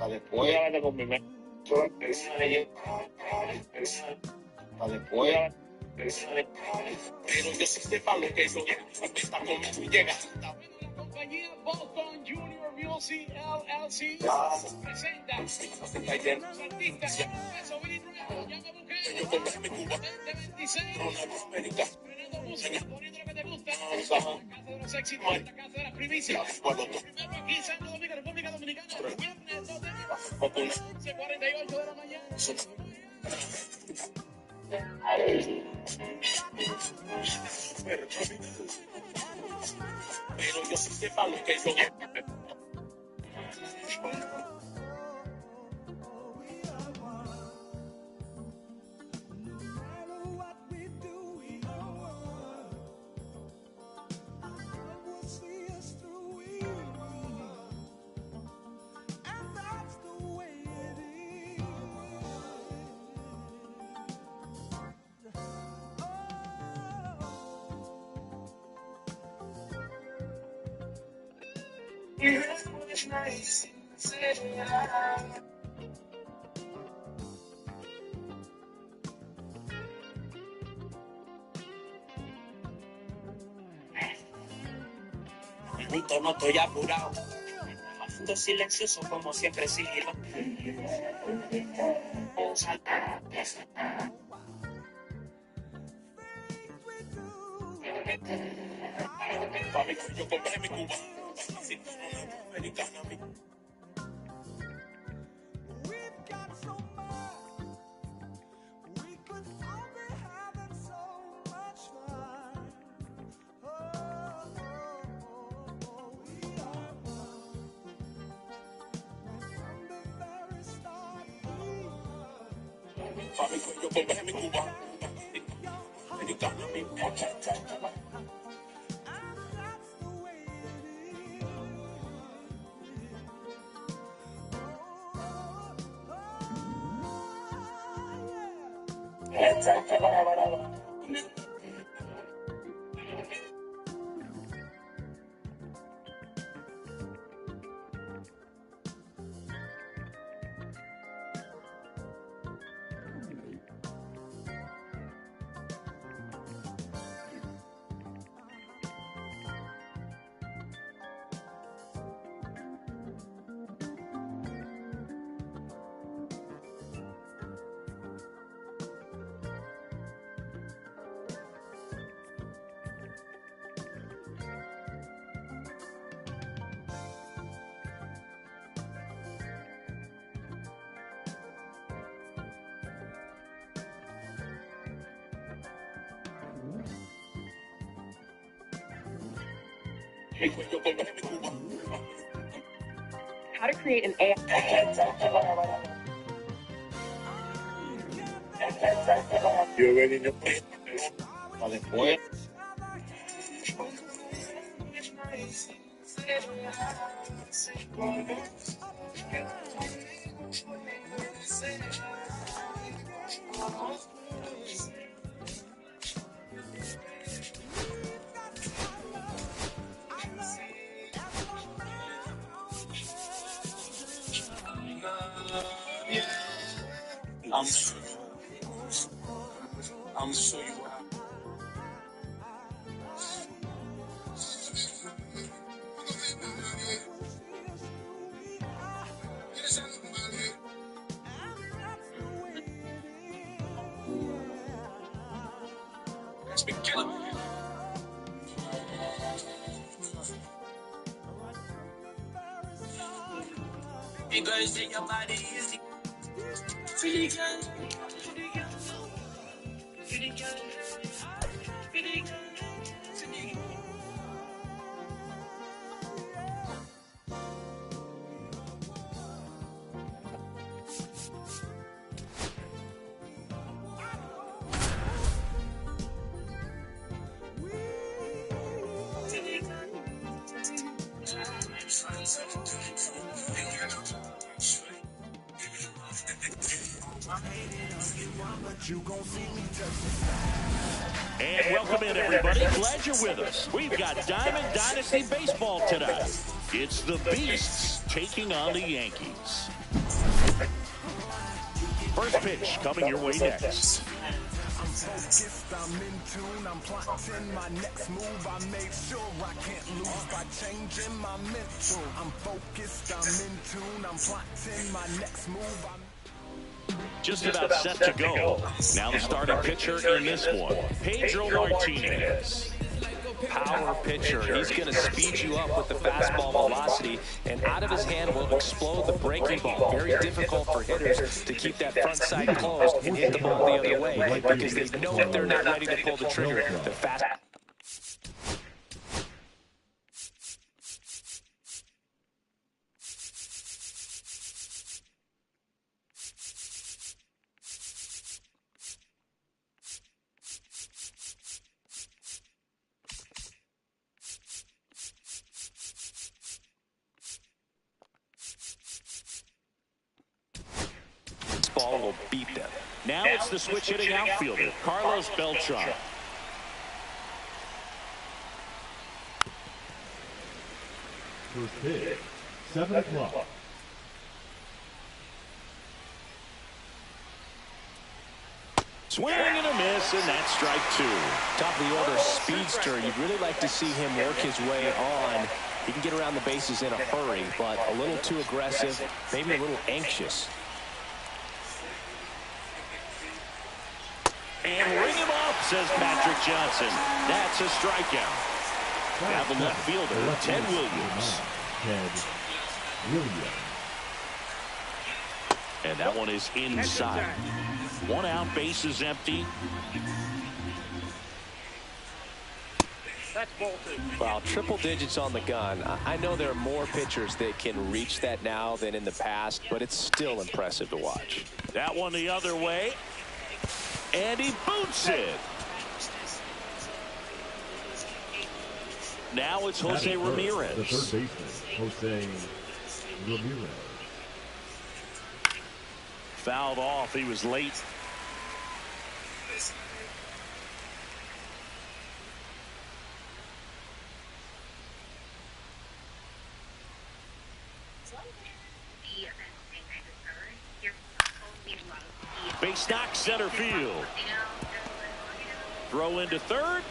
Después ya la con primero. Después ya pero yo sí sepa lo que es lo que está conmigo y llega. La compañía Boston Junior Music LLC presenta los artistas Peso Billy Nuevo, Ya Me Busqué, Yo compré mi Cuba. 2026, América. Fernando Música, poniendo lo que te gusta, la casa de los éxitos, la casa de las primicias. Primero aquí en Santo Domingo, República Dominicana, viernes 2 de enero, 11:48 de la mañana. Pero yo sí sepa lo que es lo que No estoy apurado, ando silencioso como siempre sigilo. Yo compré mi Cuba. Americana. Yo compré mi Cuba. Americana. How to create an AI. You already know. What? I'm sure you are. That's been killing me. You guys take your body easy. Pretty girl. Pretty girl. Pretty girl. Pretty girl. Pretty girl. And welcome in, everybody. Glad you're with us. We've got Diamond Dynasty Baseball tonight. It's the Beasts taking on the Yankees. First pitch coming your way next. I'm focused, I'm in tune, I'm plotting my next move. I made sure I can't lose by changing my mental. I'm focused, I'm in tune, I'm plotting my next move. Just about set to go. Now the starting pitcher in this one, Pedro Martinez. Power pitcher. He's going to speed you up with the fastball velocity, and out of his hand will explode the breaking ball. Very difficult for hitters to keep that front side closed and hit the ball the other way because they know that they're not ready to pull the trigger. The fast. Ball will beat them. Now it's the switch hitting outfielder, Carlos Beltran. First pitch, 7 o'clock. Swing and a miss, and that's strike two. Top of the order speedster. You'd really like to see him work his way on. He can get around the bases in a hurry, but a little too aggressive, maybe a little anxious. And ring him up, says Patrick Johnson. That's a strikeout. Now the left fielder, Ted Williams. And that one is inside. 1 out, base is empty. Well, triple digits on the gun. I know there are more pitchers that can reach that now than in the past, but it's still impressive to watch. That one the other way. And he boots it. Now it's Jose Ramirez. The third baseman, Jose Ramirez. Fouled off. He was late. Base knock, center field. Throw into third.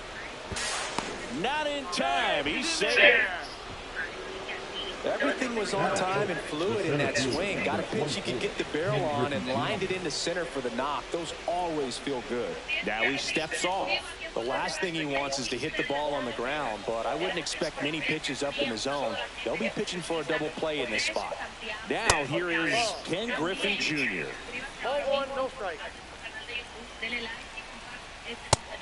Not in time. He's safe. Everything was on time and fluid in that swing. Got a pitch you can get the barrel on and lined it into center for the knock. Those always feel good. Now he steps off. The last thing he wants is to hit the ball on the ground, but I wouldn't expect many pitches up in the zone. They'll be pitching for a double play in this spot. Now here is Ken Griffey Jr. Ball one, no strike.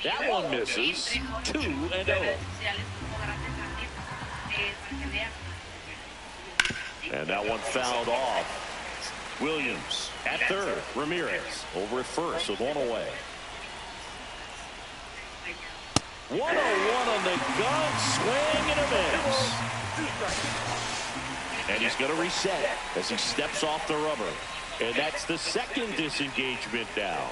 That one misses. 2-0. And that one fouled off. Williams at third. Ramirez over at first with one away. 101 on the gun. Swing and a miss. And he's going to reset as he steps off the rubber. And that's the second disengagement now.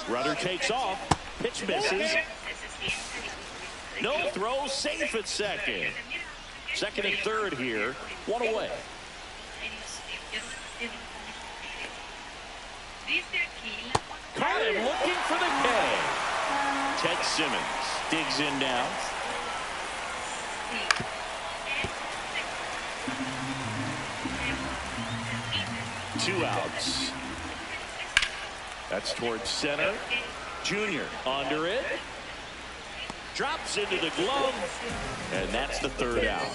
Runner takes off. Pitch misses. No throw. Safe at second. Second and third here. One away. Caught him looking for the K. Ted Simmons digs in now. Two outs. That's towards center. Junior under it. Drops into the glove. And that's the third out.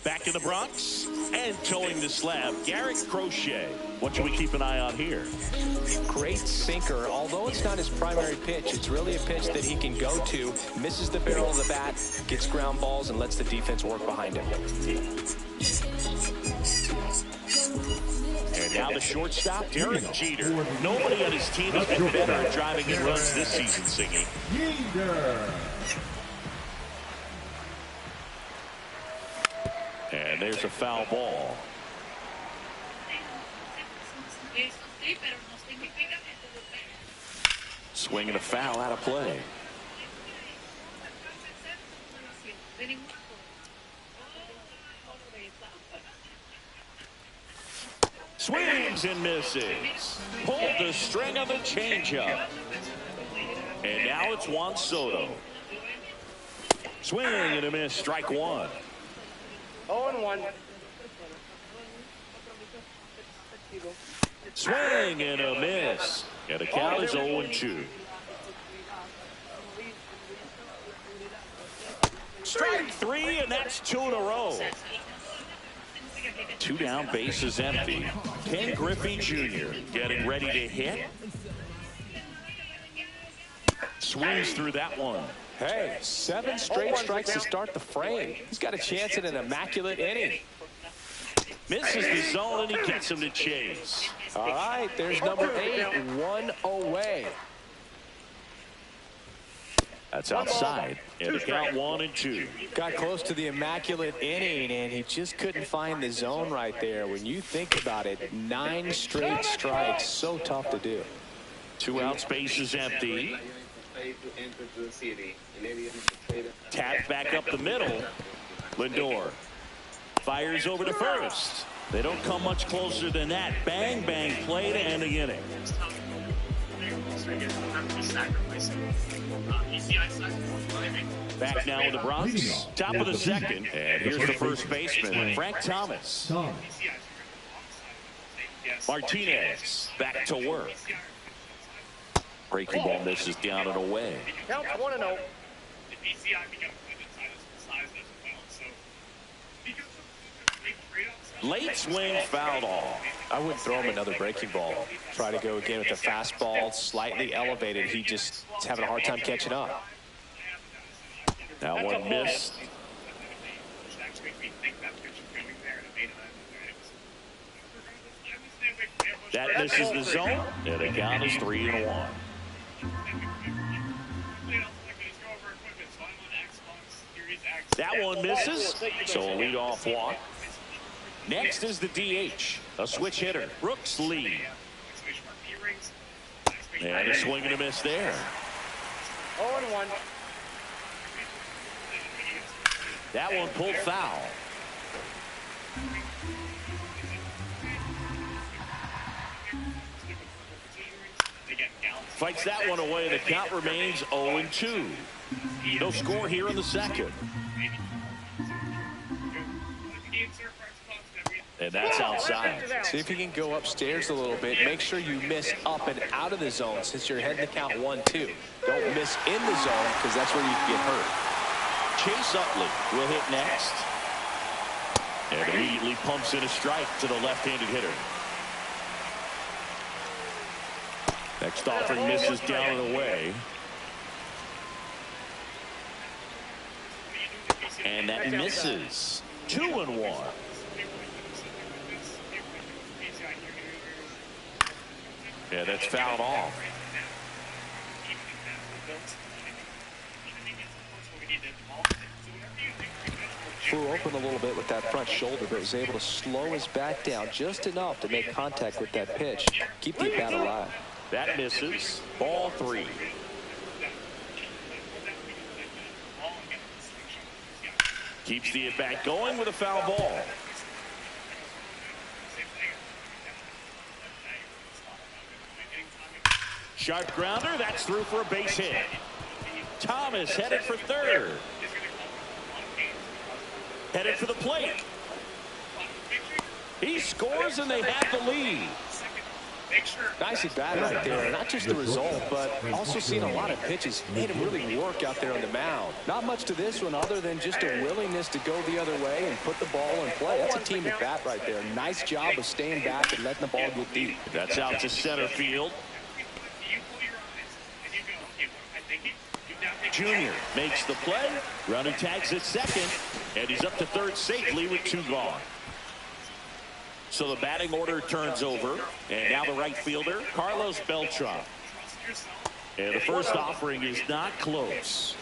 Back in the Bronx and towing the slab, Garrett Crochet. What should we keep an eye on here? Great sinker. Although it's not his primary pitch, it's really a pitch that he can go to. Misses the barrel of the bat, gets ground balls, and lets the defense work behind him. And now the shortstop, Derek Jeter. Nobody on his team has been better at driving in runs this season, Singing. And there's a foul ball. Swing and a foul out of play. Swings and misses. Pulled the string of the changeup. And now it's Juan Soto. Swing and a miss. Strike one. 0-1. Swing and a miss. And the count is 0-2. Strike three, and that's two in a row. Two down, bases empty. Ken Griffey Jr. getting ready to hit. Swings through that one. Hey, 7 straight strikes to start the frame. He's got a chance at an immaculate inning. Misses the zone, and he gets him to chase. All right, there's number 8, 1 away. That's outside. And the count 1-2. Got close to the immaculate inning, and he just couldn't find the zone right there. When you think about it, 9 straight strikes, so tough to do. 2 outs, bases empty. Tap back up the middle. Lindor fires over to first. They don't come much closer than that. Bang, bang play to end the inning. Back now in the Bronx. Top of the second. And here's the first baseman, Frank Thomas. Martinez back to work. Breaking ball misses down and away. Counts 1-0. Late swing fouled off. I wouldn't throw him another breaking ball. Try to go again with the fastball slightly elevated. He just is having a hard time catching up. Now one missed. That misses the zone, and the count is 3-1. That one misses, so a leadoff walk. Next is the DH, a switch hitter, Brooks Lee. And a swing and a miss there. 0-1. That one pulled foul. Fights that one away. The count remains 0-2. No score here in the second. And that's outside. See if you can go upstairs a little bit. Make sure you miss up and out of the zone since you're heading to count 1-2. Don't miss in the zone because that's where you can get hurt. Chase Utley will hit next. And immediately pumps in a strike to the left-handed hitter. Next offering misses down and away. And that misses. 2-1. Yeah, that's fouled off. Flew open a little bit with that front shoulder, but was able to slow his bat down just enough to make contact with that pitch. Keep the bat alive. That misses. Ball 3. Keeps the at-bat going with a foul ball. Sharp grounder. That's through for a base hit. Thomas headed for third. Headed for the plate. He scores and they have the lead. Nice at bat right there. Not just the result, but also seeing a lot of pitches made him really work out there on the mound. Not much to this one other than just a willingness to go the other way and put the ball in play. That's a team at bat right there. Nice job of staying back and letting the ball get deep. That's out to center field. Junior makes the play. Runner tags at second, and he's up to third safely with 2 gone. So the batting order turns over, and now the right fielder, Carlos Beltran. And the first offering is not close.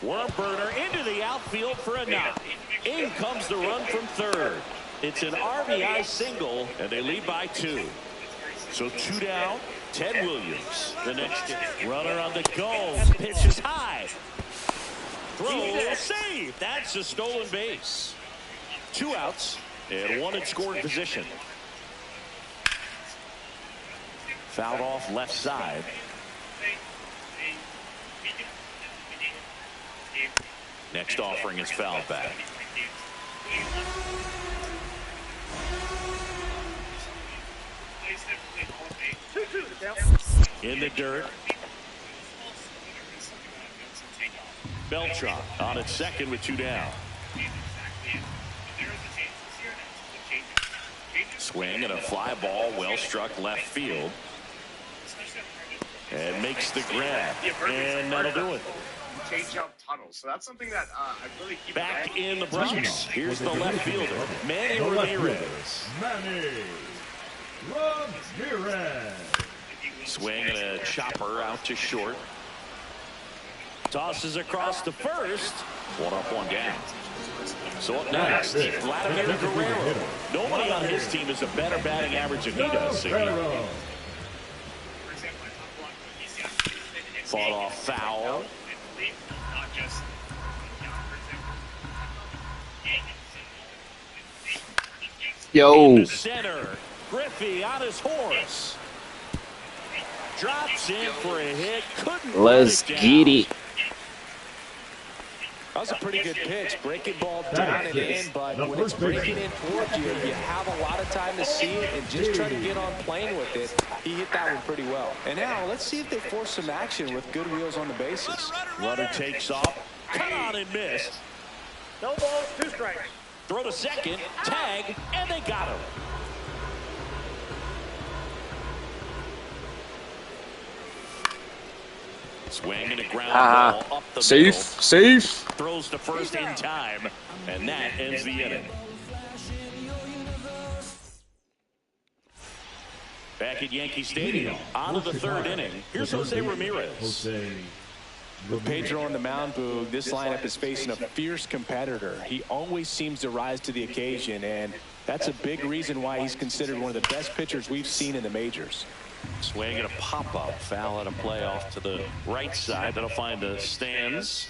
Worm burner into the outfield for a knock. In comes the run from third. It's an RBI single, and they lead by 2. So 2 down. Ted Williams, the next runner on the go. Pitch is high. Throw, save. That's a stolen base. 2 outs and 1 in scoring position. Fouled off left side. Next offering is fouled back. In the dirt. Beltran on at second with 2 down. Swing and a fly ball, well struck left field. And makes the grab. And that'll do it. Change-up tunnel. So that's something that I really keep back in the Bronx. Here's the left fielder, Manny Ramirez. Manny Ramirez. Swing and a chopper out to short. Tosses across to first. 1 up, 1 down. So up next, Vladimir Guerrero. Nobody on his team has a better batting average than he does. Fought off foul. Yo. In the center. Griffey on his horse. Drops in for a hit. Couldn't. Let's get it. That was a pretty good pitch. Breaking ball down and in, but when it's breaking in towards you, you have a lot of time to see it and just try to get on plane with it. He hit that one pretty well. And now let's see if they force some action with good wheels on the bases. Runner takes off. Cut on and missed. No balls, 2 strikes. Throw to second. Tag, and they got him. Swing and a ground ball up the middle. Safe. Throws to first in time, and that ends the inning. Back at Yankee Stadium, on to the 3rd inning. Here's Jose Ramirez. With Pedro on the mound, Boog, this lineup is facing a fierce competitor. He always seems to rise to the occasion, and that's a big reason why he's considered one of the best pitchers we've seen in the majors. Swing and a pop-up. Foul and a play off to the right side. That'll find the stands.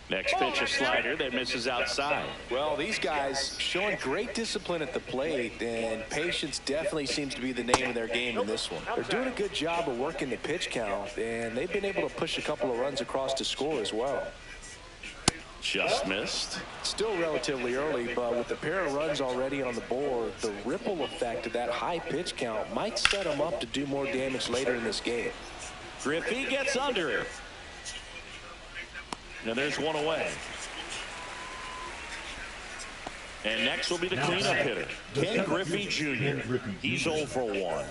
Next pitch, a slider that misses outside. Well, these guys showing great discipline at the plate, and patience definitely seems to be the name of their game in this one. They're doing a good job of working the pitch count, and they've been able to push a couple of runs across to score as well. Just missed. Still relatively early, but with a pair of runs already on the board, the ripple effect of that high pitch count might set them up to do more damage later in this game. Griffey gets under it. And there's one away. And next will be the cleanup hitter, Ken Griffey Jr. He's 0 for 1.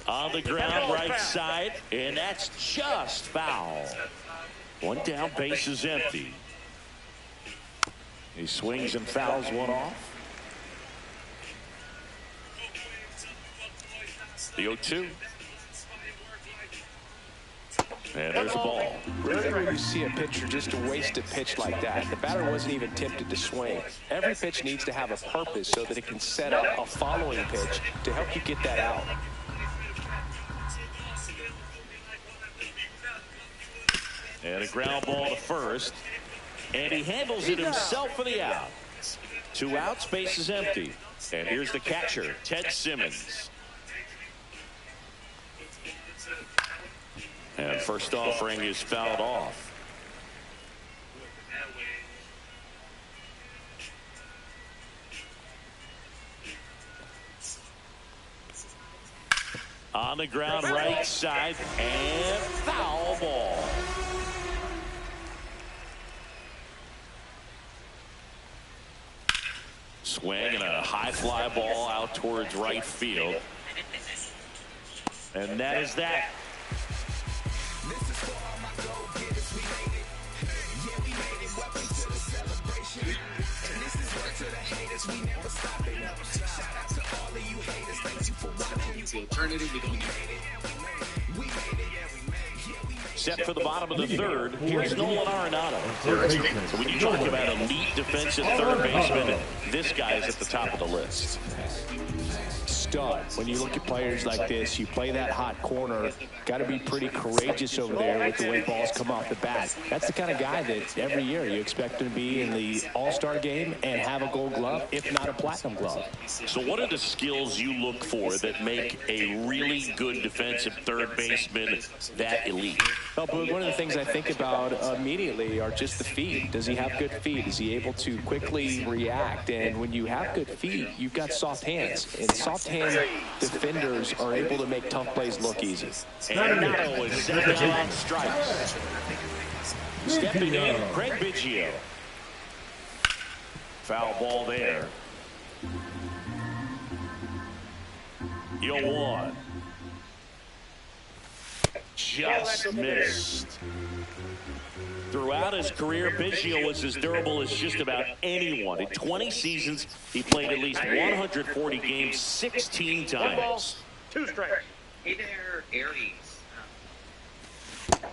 On the ground, right side, and that's just foul. One down, base is empty. He swings and fouls one off. The 0-2. And there's a ball. Rarely you see a pitcher just waste a pitch like that. The batter wasn't even tempted to swing. Every pitch needs to have a purpose so that it can set up a following pitch to help you get that out. And a ground ball to first. And he handles it himself for the out. 2 outs, base is empty. And here's the catcher, Ted Simmons. And first offering is fouled off. On the ground, right side, and foul ball. Swing and a high fly ball out towards right field. And that is that. Set for the bottom of the third. Here's Nolan Arenado. So when you talk about a neat defensive third baseman, this guy is at the top of the list. Stud. When you look at players like this, you play that hot corner, got to be pretty courageous over there with the way balls come off the bat. That's the kind of guy that every year you expect him to be in the All-Star game and have a Gold Glove, if not a Platinum Glove. So what are the skills you look for that make a really good defensive third baseman that elite? Well, Boog, one of the things I think about immediately are just the feet. Does he have good feet? Is he able to quickly react? And when you have good feet, you've got soft hands. And soft hand defenders are able to make tough plays look easy. And Nato is set down on strikes. Stepping in, Craig Biggio. Foul ball there. 0-1. Just missed. Throughout his career, Biggio was as durable as just about anyone. In 20 seasons, he played at least 140 games 16 times. 2 strikes. Hey there, Aries.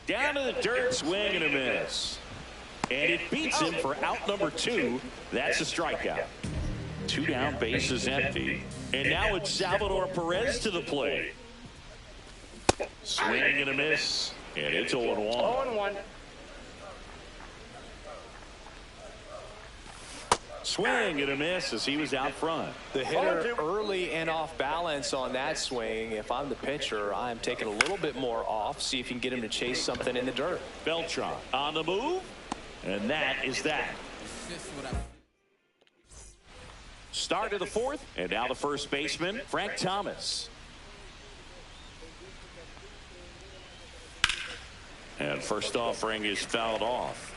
Down to the dirt, swing and a miss. And it beats him for out number 2. That's a strikeout. 2 down, base is empty. And now it's Salvador Perez to the plate. Swing and a miss. And it's 0-1. 0-1. Swing and a miss as he was out front. The hitter early and off balance on that swing. If I'm the pitcher, I'm taking a little bit more off. See if you can get him to chase something in the dirt. Beltran on the move. And that is that. Start of the 4th. And now the first baseman, Frank Thomas. And first offering is fouled off.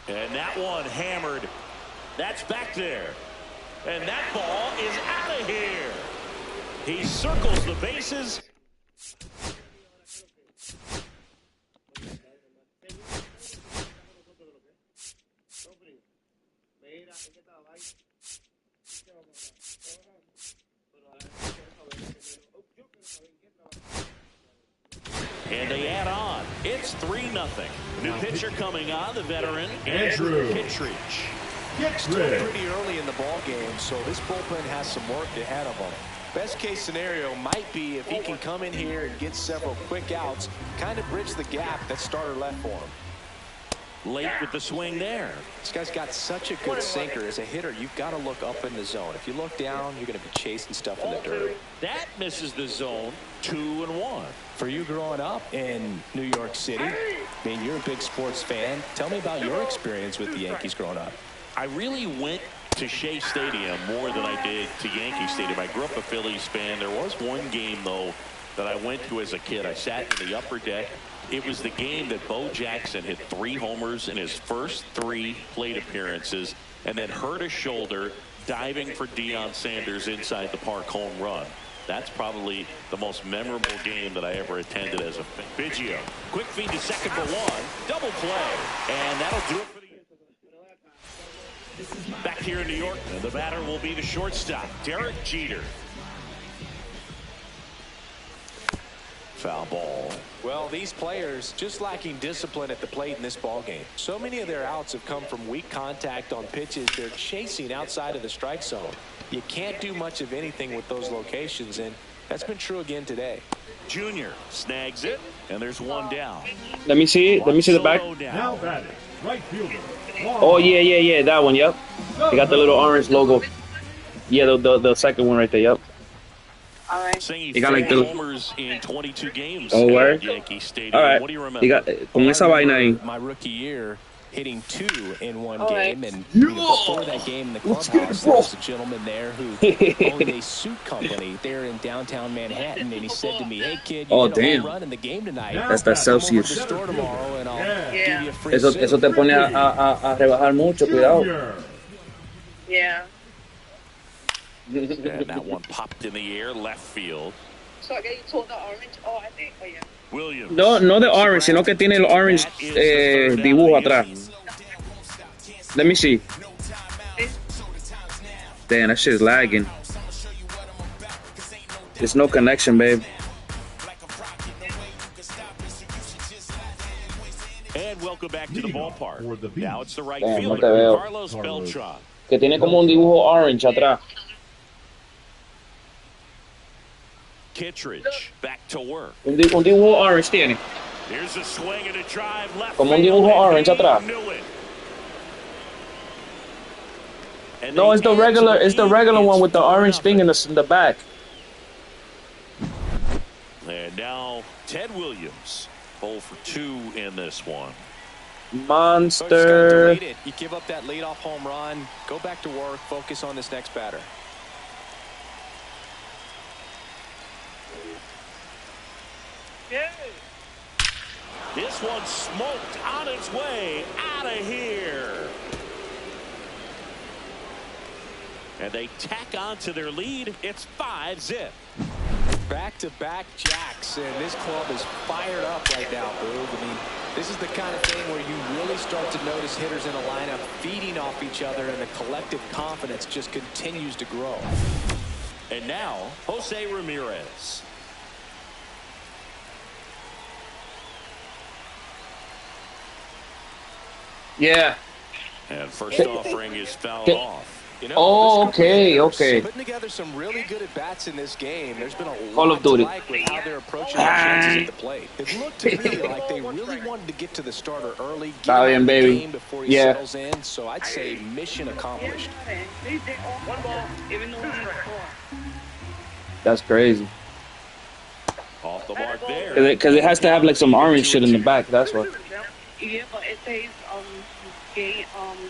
And that one hammered. That's back there. And that ball is out of here. He circles the bases. And they add on. It's 3-0. New pitcher coming on, the veteran, Andrew Kittredge. Still pretty early in the ball game, so this bullpen has some work ahead of them. Best case scenario might be if he can come in here and get several quick outs, kind of bridge the gap that starter left for him. Late with the swing there. This guy's got such a good sinker. As a hitter, you've got to look up in the zone. If you look down, you're going to be chasing stuff in the dirt. That misses the zone. 2-1. For you growing up in New York City, I mean, you're a big sports fan. Tell me about your experience with the Yankees growing up. I really went to Shea Stadium more than I did to Yankee Stadium. I grew up a Phillies fan. There was one game, though, that I went to as a kid. I sat in the upper deck. It was the game that Bo Jackson hit 3 homers in his first 3 plate appearances and then hurt his shoulder diving for Deion Sanders inside the park home run. That's probably the most memorable game that I ever attended as a fan. Biggio, quick feed to second for 1. Double play. And that'll do it for the back here in New York. And the batter will be the shortstop, Derek Jeter. Foul ball. Well, these players just lacking discipline at the plate in this ball game. So many of their outs have come from weak contact on pitches they're chasing outside of the strike zone. You can't do much of anything with those locations, and that's been true again today. Junior snags it, and there's 1 down. Let me see the back. Now batting, right fielder. Oh yeah, that one. Yep. They got the little orange logo. Yeah, the second one right there. Yep. All right. He got like the homers in 22 games at Yankee Stadium. All right. What do you remember? He got con esa vaina ahí. My rookie year, hitting 2 in one game, and before that game in the clubhouse, there was a gentleman there who owned a suit company there in downtown Manhattan, and he said to me, "Hey kid, you hit a home run in the game tonight. That's that Celsius. Come over to the store tomorrow, and I'll give you a free suit." Eso te pone a rebajar mucho. Cuidado. Yeah. And that one popped in the air, left field. So I got you told the orange. Oh, I think. Oh, yeah. Williams. No the orange, sino que tiene el orange dibujo atrás. Let me see. Damn, that shit's lagging. There's no connection, babe. And welcome back to the ballpark. Now it's the right Damn, fielder, no te veo. Carlos Beltran. Que tiene como un dibujo orange atrás. Kittredge back to work. Un dibujo orange tiene. Here's a swing and a drive left. Como un dibujo orange atrás. No, it's the regular one with the orange thing in the back. And now Ted Williams, 0 for 2 in this one. Monster. You give up that leadoff home run, go back to work, focus on this next batter. This one smoked on its way out of here. And they tack on to their lead. It's 5-zip. Back-to-back jacks, and this club is fired up right now, Boog. I mean, this is the kind of thing where you really start to notice hitters in a lineup feeding off each other, and the collective confidence just continues to grow. And now, Jose Ramirez. Yeah. And first offering is fouled off. You know, oh, okay. Putting together some really good at bats in this game. There's been a Call lot of Duty. to like with how they're approaching their chances at the plate. It looked to me like they really wanted to get to the starter early, get him the game before he settles in. So I'd say mission accomplished. That's crazy. Off the mark there. Because it has to have like some orange shit in the back. That's what. Yeah, but it says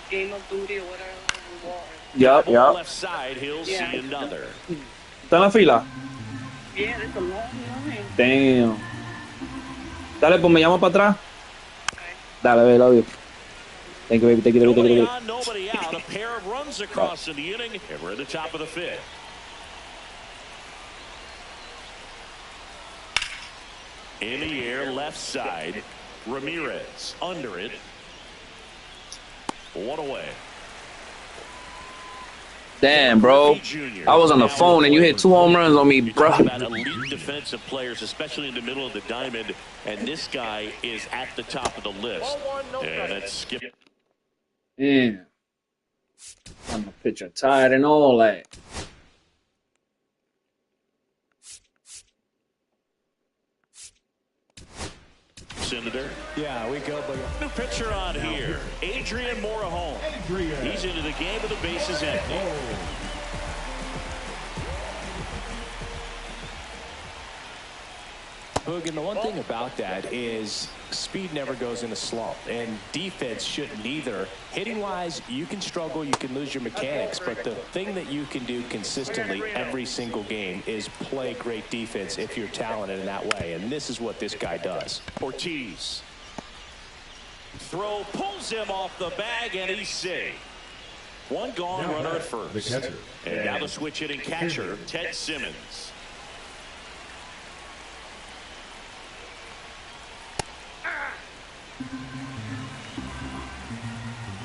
game of duty or whatever. Yup. Left side, he'll see another. ¿Está en la fila? Yeah, it's a long line. Damn. Dale, pues me llama para atrás. Dale, baby, love you. Thank you, baby. Thank you. Nobody on, nobody out. A pair of runs across in the inning, and we're at the top of the 5th. In the air, left side. Ramirez under it. 1 away. Damn, bro. I was on the phone and you hit 2 home runs on me, bro. About elite defensive players, especially in the middle of the diamond, and this guy is at the top of the list. And that's Skip. Yeah. I'm a pitcher tired and all that. Senator. Yeah, we go. New pitcher on here, Adrian Morejon. He's into the game with the bases empty. Hoog, and the one thing about that is speed never goes in a slump, and defense shouldn't either. Hitting-wise, you can struggle, you can lose your mechanics, but the thing that you can do consistently every single game is play great defense if you're talented in that way, and this is what this guy does. Ortiz. Throw pulls him off the bag, and he's safe. One gone, runner at first. And now the switch hitting catcher, Ted Simmons.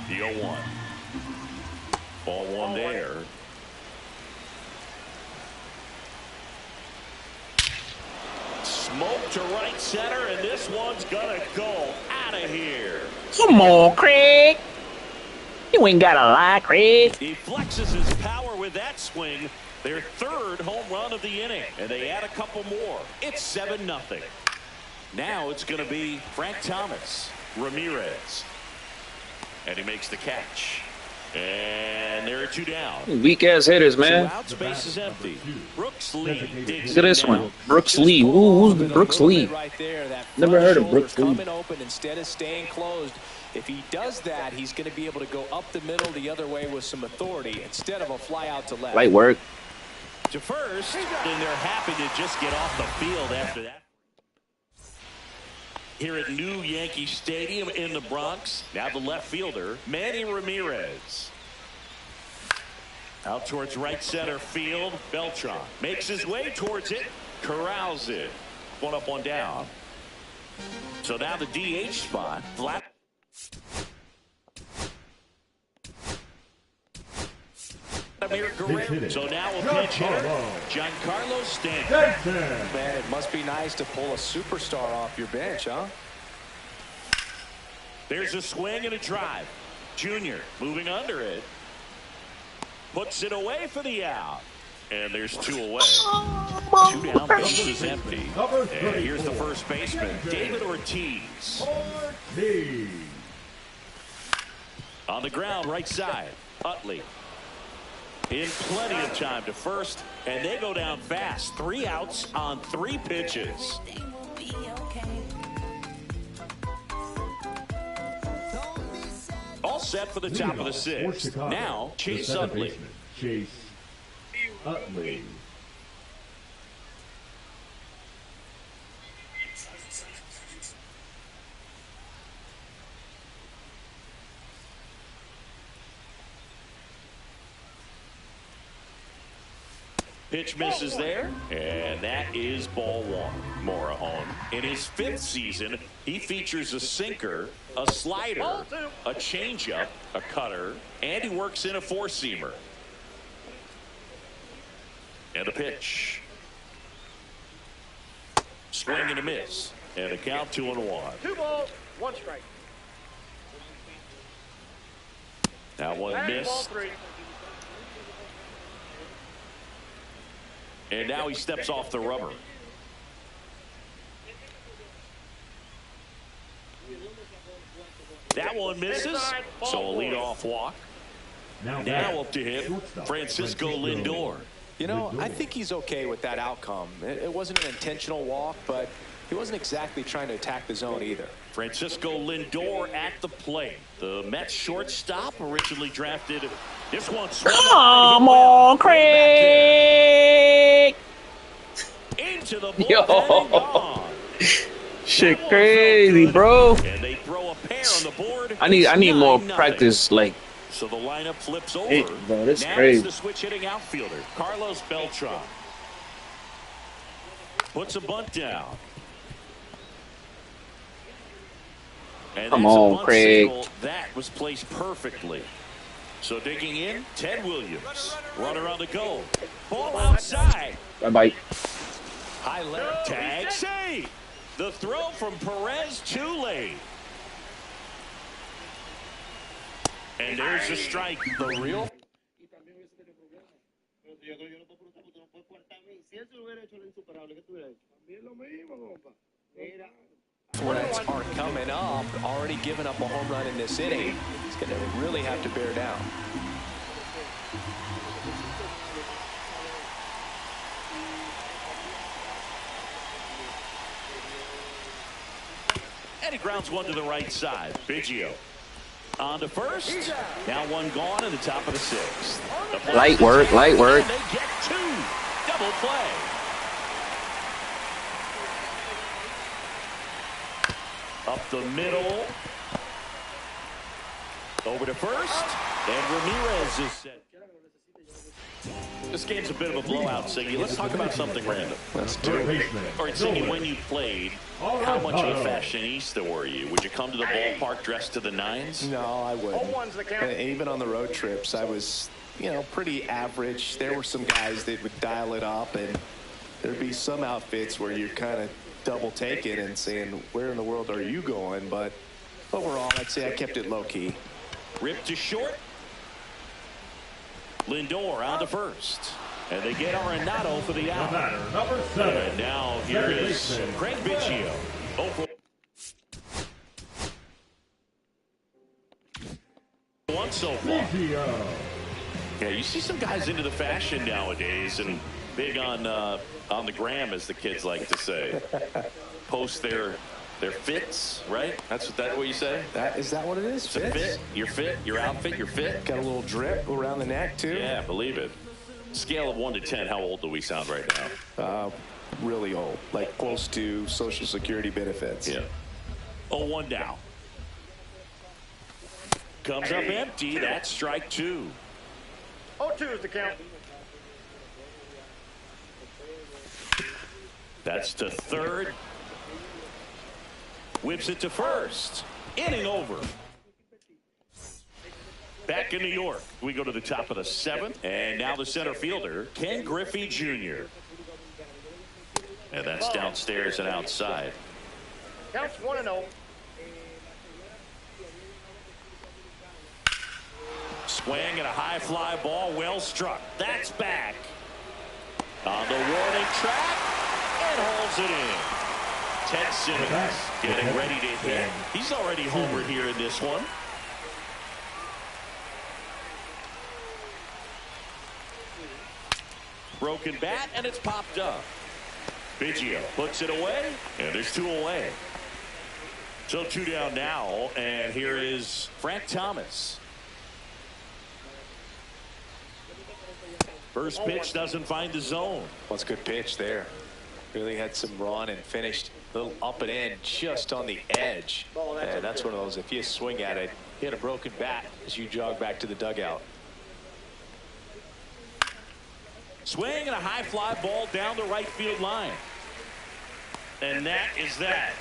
The 0-1. Ball one there. Smoke to right center, and this one's gonna go out of here. Come on, Craig. You ain't got a lie, Craig. He flexes his power with that swing. Their third home run of the inning, and they add a couple more. It's 7-0. Now it's going to be Frank Thomas, Ramirez, and he makes the catch. And there are 2 down. Weak ass hitters, man. So out, space is empty. Brooks Lee digs Look at this one. Brooks Lee. Ooh, who's Brooks Lee? Right there, that Never heard of Brooks Lee. Coming open instead of staying closed. If he does that, he's going to be able to go up the middle the other way with some authority instead of a fly out to left. Light work. To first, and they're happy to just get off the field after that. Here at New Yankee Stadium in the Bronx, now the left fielder, Manny Ramirez. Out towards right center field, Beltran makes his way towards it, corrals it. One up, one down. So now the DH spot, flat. So now a pinch hitter, Giancarlo Stanton. Man, it must be nice to pull a superstar off your bench, huh? There's a swing and a drive. Junior moving under it. Puts it away for the out. And there's 2 away. 2 down, base is empty. And here's the first baseman, David Ortiz. On the ground, right side, Utley. In plenty of time to first, and they go down fast. 3 outs on 3 pitches. All set for the top of the 6th. Now, Chase Utley. Chase Utley. Pitch misses there, and that is ball 1. Morejon. In his 5th season, he features a sinker, a slider, a changeup, a cutter, and he works in a 4-seamer. And a pitch. Swing and a miss, and a count 2-1. 2 balls, 1 strike. That one missed. And now he steps off the rubber. That one misses. So a leadoff walk. Now up to him, Francisco Lindor. You know, I think he's okay with that outcome. It wasn't an intentional walk, but he wasn't exactly trying to attack the zone either. Francisco Lindor at the plate. The Mets shortstop, originally drafted. This one swung. Come on, Craig. Into the bullpen. Shit crazy, bro. And they throw a pair on the board. I need more practice, like. So the lineup flips over. Hey, bro, that's now crazy. It's the switch hitting outfielder, Carlos Beltran. Puts a bunt down. And come on, Craig. Single. That was placed perfectly. So digging in, Ted Williams. Runner on the go. Ball outside. Bye-bye. High left tag. Save. The throw from Perez too late. And there's a strike. The real. Threats are coming up. Already given up a home run in this inning. He's going to really have to bear down. And he grounds one to the right side. Biggio on to first. Now one gone in the top of the sixth. Light work, light work. And they get two. Double play. Up the middle. Over to first. And Ramirez is set. This game's a bit of a blowout, Siggy. Let's talk about something random. Let's do it. All right, Siggy, when you played, how much of a fashionista were you? Would you come to the ballpark dressed to the nines? No, I wouldn't. Even on the road trips, I was, pretty average. There were some guys that would dial it up, and there'd be some outfits where you're kind of double taking and saying, where in the world are you going? But overall, I'd say I kept it low-key. Ripped to short. Lindor on to first. And they get Arenado for the out. Number 7. And now here is Craig Biggio. One so far. Yeah, you see some guys into the fashion nowadays and big on the gram, as the kids like to say. Post their fits, right? That's what you say? Is that what it is? Fit. Your fit, your outfit, your fit. Got a little drip around the neck, too. Yeah, believe it. Scale of 1 to 10, how old do we sound right now? Really old, like close to Social Security benefits. Yeah. 0-1 now. Comes up empty. That's strike 2. 0-2 is the count. That's to third. Whips it to first. Inning over. Back in New York, we go to the top of the 7th. And now the center fielder, Ken Griffey Jr. And that's downstairs and outside. Counts 1-0. Swing and a high fly ball, well struck. That's back. On the warning track, and holds it in. Ted Simmons getting ready to hit. He's already homered here in this one. Broken bat, and it's popped up. Biggio puts it away, and there's 2 away. So 2 down now, and here is Frank Thomas. First pitch doesn't find the zone. Well, it's a good pitch there. Really had some run and finished a little up and in just on the edge. And that's one of those, if you swing at it, hit a broken bat as you jog back to the dugout. Swing and a high fly ball down the right field line. And that is that.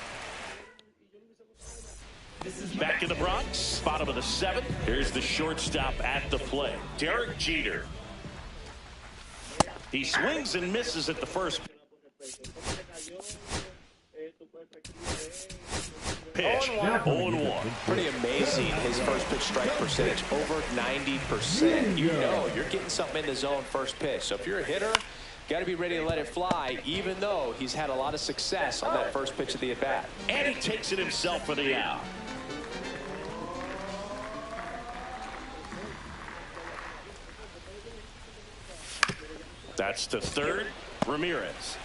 Back in the Bronx, bottom of the 7th. Here's the shortstop at the plate, Derek Jeter. He swings and misses at the first pitch. 0-1. Pretty amazing, his first pitch strike percentage, over 90%. You know you're getting something in the zone first pitch. So if you're a hitter, got to be ready to let it fly, even though he's had a lot of success on that first pitch of the at-bat. And he takes it himself for the out. That's to third. Ramirez.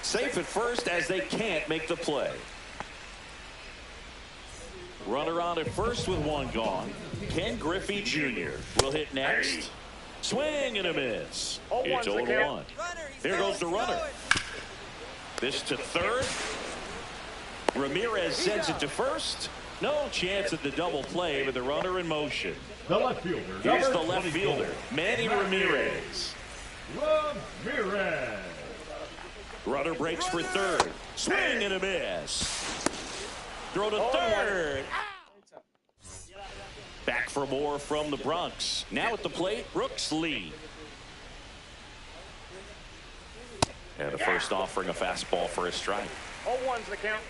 Safe at first as they can't make the play. Runner on at first with 1 gone. Ken Griffey Jr. will hit next. Swing and a miss. It's 0-1. There goes the runner. This to third. Ramirez sends it to first. No chance at the double play with the runner in motion. The left fielder. Here's the left fielder, Manny Ramirez. Ramirez. Runner breaks for third. Swing and a miss. Throw to third. Back for more from the Bronx. Now at the plate, Brooks Lee. And the first offering a fastball for a strike. 0-1's the count.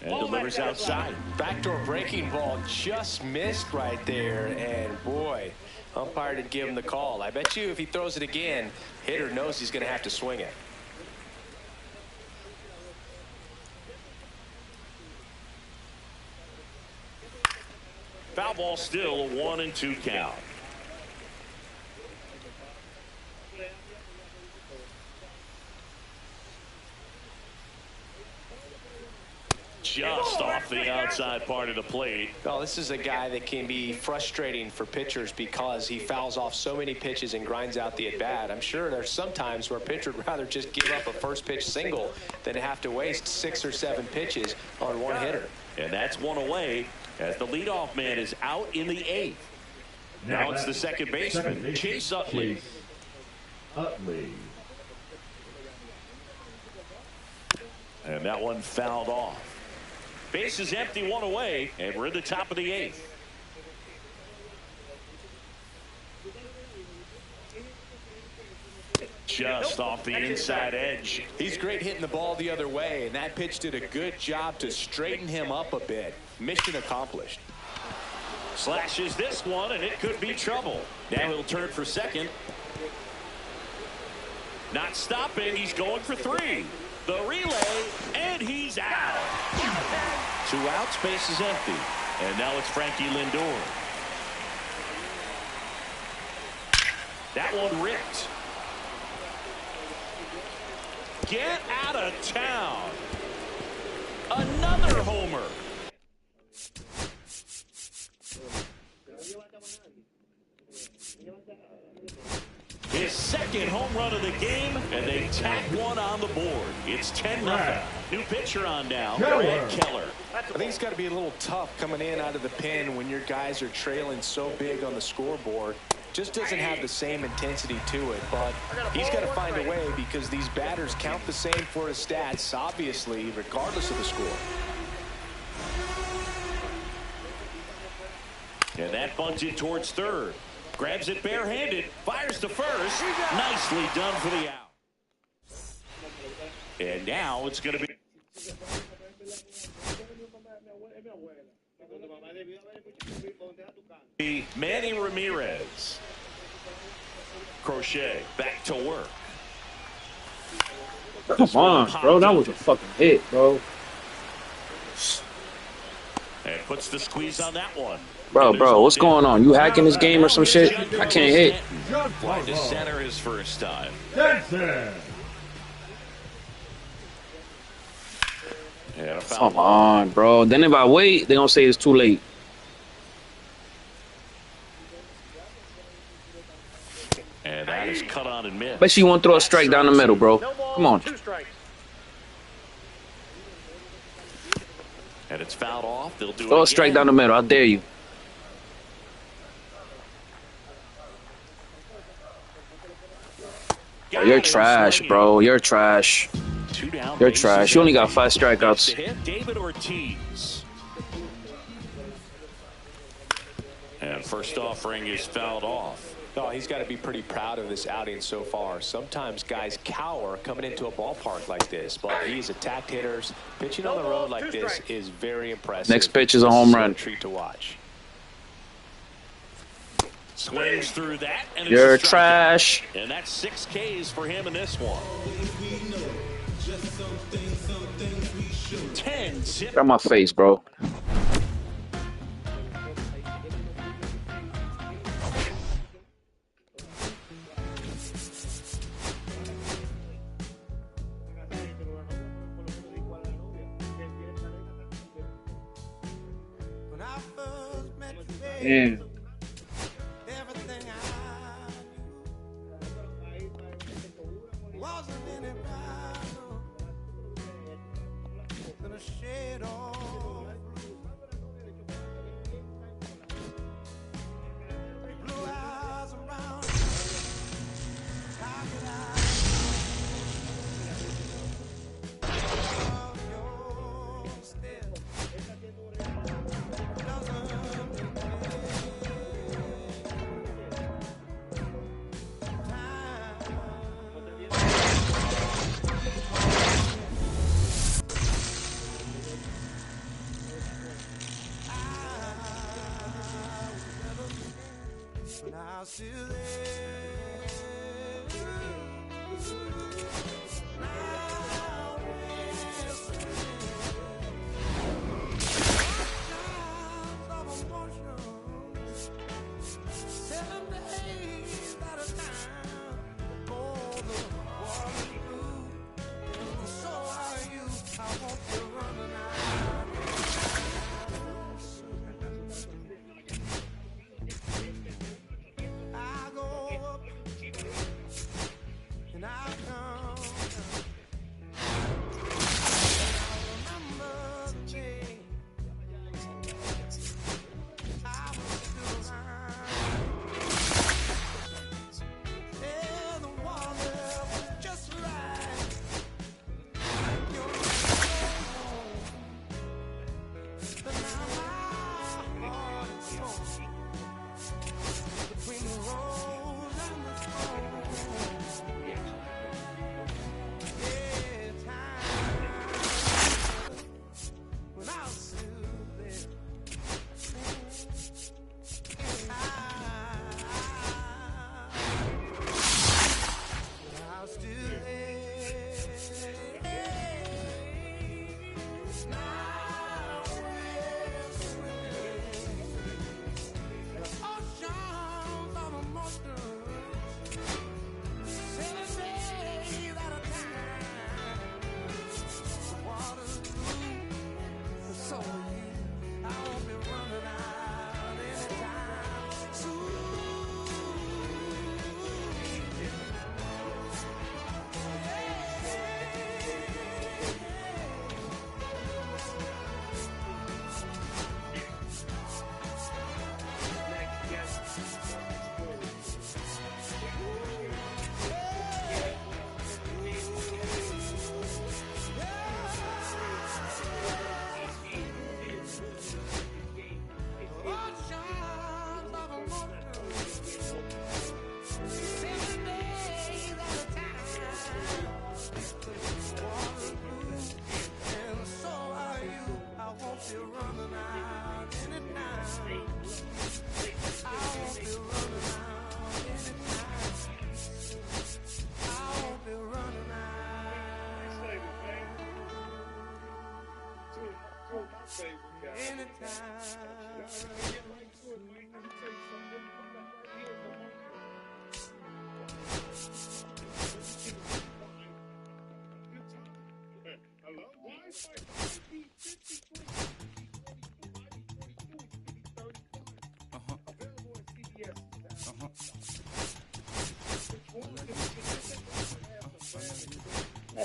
And delivers outside. Backdoor breaking ball just missed right there. And boy, umpire didn't give him the call. I bet you if he throws it again, hitter knows he's going to have to swing it. Foul ball still a 1-2 count. Just off the outside part of the plate. Well, this is a guy that can be frustrating for pitchers because he fouls off so many pitches and grinds out the at-bat. I'm sure there's some times where a pitcher would rather just give up a first pitch single than have to waste 6 or 7 pitches on one hitter. And that's one away as the leadoff man is out in the 8th. Now it's the second baseman, Chase Utley. And that one fouled off. Base is empty, 1 away, and we're in the top of the 8th. Just off the inside edge. He's great hitting the ball the other way, and that pitch did a good job to straighten him up a bit. Mission accomplished. Slashes this one, and it could be trouble. Now he'll turn for second. Not stopping, he's going for 3. The relay, and he's out. 2 outs, base is empty. And now it's Frankie Lindor. That one ripped. Get out of town. Another homer. His second home run of the game, and they tack one on the board. It's 10-0. New pitcher on now, Brad Keller. I think it's got to be a little tough coming in out of the pen when your guys are trailing so big on the scoreboard. Just doesn't have the same intensity to it, but he's got to find a way because these batters count the same for his stats, obviously, regardless of the score. And that bunted towards third. Grabs it barehanded, fires to first. Nicely done for the out. And now it's going to be Manny Ramirez. Crochet back to work. Come on, bro. That was a fucking hit, bro. And puts the squeeze on that one. Bro, what's going on? You hacking this game or some shit? I can't hit. Fly to center his first time. Come on, bro. Then if I wait, they're going to say it's too late. And that is cut on and missed. Bet you won't throw a strike down the middle, bro. Come on. And it's fouled off. They'll do Throw a strike down the middle. I dare you. Oh, you're trash, bro. You're trash. You're trash. You only got 5 strikeouts. David Ortiz. And first offering is fouled off. No, he's got to be pretty proud of this outing so far. Sometimes guys cower coming into a ballpark like this, but he's attacked hitters. Pitching on the road like this is very impressive. Next pitch is a home run. A treat to watch. Swings through that, and you're trash. And that's 6 Ks for him in this one. 10. Get out my face, bro. Damn.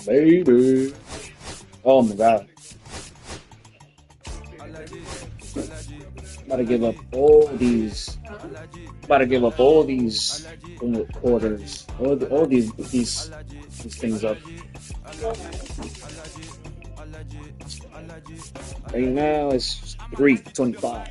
Baby. Oh my God. About to give up all these. About to give up all these quarters. All these things up. Right now it's 3:25.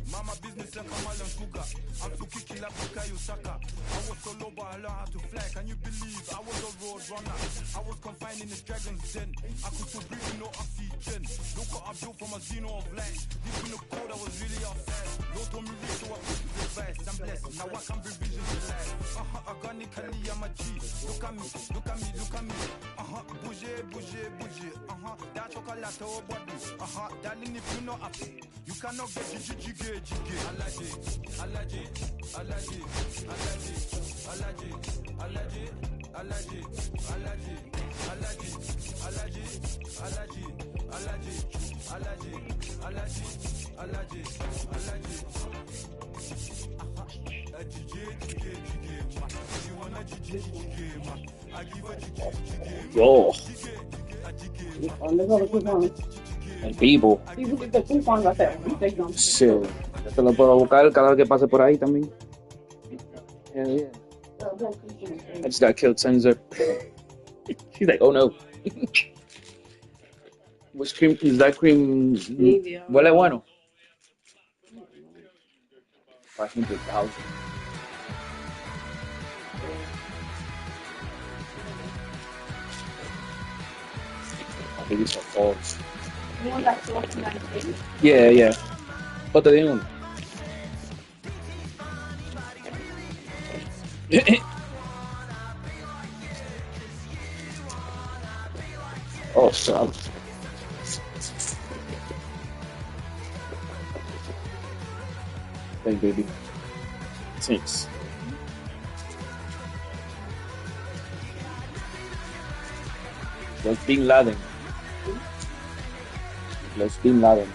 Mama business like Kamal and Suga. I'm too kicky like Bukayo Saka. I was so low, but I learned how to fly. Can you believe I was a road runner? I was confined in the dragon's den. I could still breathe no oxygen. Look what I built from a xeno of light. Deep in the cold, I was really outside. Lord told me reach, so I put his advice. I'm blessed, now I can be vision to life. Organically, I'm a G. Look at me, look at me, look at me. Bouger, bouger, bouger. That chocolate or body. Darling, if you know happy, you cannot get jiggy. Allergy, allergy, allergy, allergy, allergy, allergy, allergy, allergy, allergy, allergy, allergy, allergy, allergy, allergy, allergy, allergy. Yo. El vivo. Sí. Yo te lo puedo buscar cada vez que pase por ahí también. Hell yeah. I just got killed, Senzer. She's like, oh no. Which cream is that cream? Huele bueno. 500,000. I think it's a false. You want that sauce in that thing? Yeah. What are they doing? Oh, stop. Hey, baby. Thanks. Let's Bin Laden. Let's Bin Laden.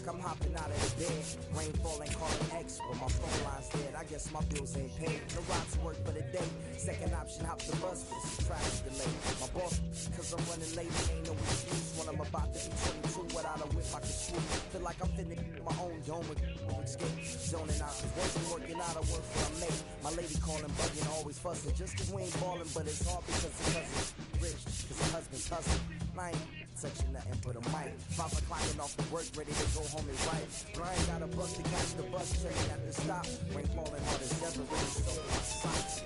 Like I'm hopping out of the bed, rain falling, calling X, but my phone line's dead. I guess my bills ain't paid. No ride to work for the day. Second option, hop the bus, but it's a traffic delay. My boss, cause I'm running late, ain't no excuse. When I'm about to be 22, without a whip, I can swoop. Feel like I'm finna get my own dome with no escape. Zoning out, working out, I work for a mate. My lady calling, bugging, always fussing. Just cause we ain't ballin', but it's hard because the cousin's rich, cause her husband's hustling. I ain't touching nothing but a mic. 5 o'clock and off the work, ready to go home and write. Brian got a buck to catch the bus, checking at the stop. Rain falling hard as ever, really soaked my socks.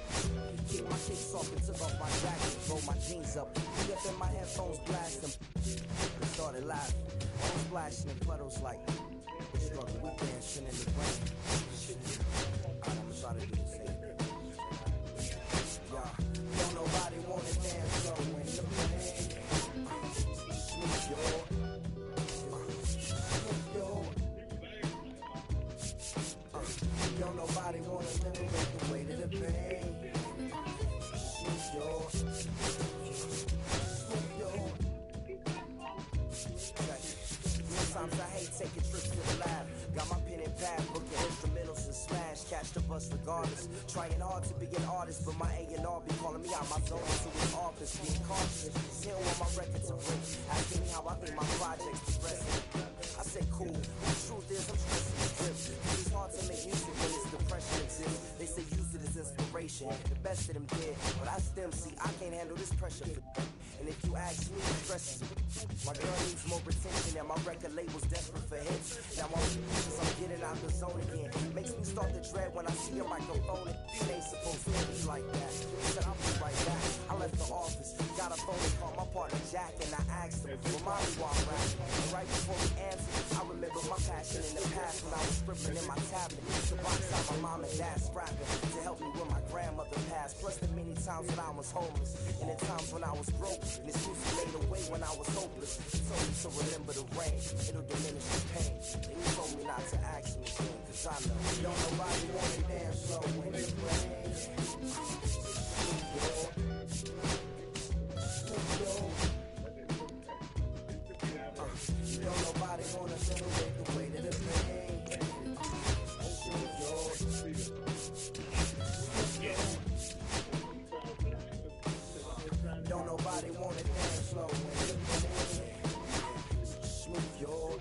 Keep my kicks off and took off my jacket, roll my jeans up. Beat up in my headphones, blasting. We started laughing, all splashing in puddles like the struggle. We dancing in the rain. Alright, I'ma try to do the same. Yeah, don't nobody wanna dance slow in the rain. Don't nobody wanna liberate the weight of the pain. Sometimes I hate taking trips to the lab. Got my pen and pad, booking instrumentals and smash. Catch the bus regardless. Trying hard to be an artist, but my A&R be calling me out my zone to his office. Being cautious, still want my record to break. Asking me how I think my project's progressing. I say cool, but the truth is I'm stressing the drip. It's hard to make music when this depression exists. They say use it as inspiration. The best of them did, but I still see I can't handle this pressure for them. And if you ask me, stress my girl needs more attention and my record label's desperate for hits. Now I'm getting out the zone again. Makes me start to dread when I see a microphone. It ain't supposed to be like that. He said I'll be right back. I left the office, got a phone and called my partner Jack, and I asked him, remind me why I'm rapping. And right before he answered, I remember my passion in the past when I was scribbling in my tablet. To box out my mom and dad's rapping to help me when my grandmother passed. Plus the many times when I was homeless and the times when I was broke. And this music made a way when I was hopeless. He told me to remember the rain, it'll diminish the pain. And he told me not to ask me again, cause I know don't nobody wanna dance slow when it rains. Don't nobody wanna celebrate the weight of the pain. Don't nobody wanna dance slow when it rains. Smooth your,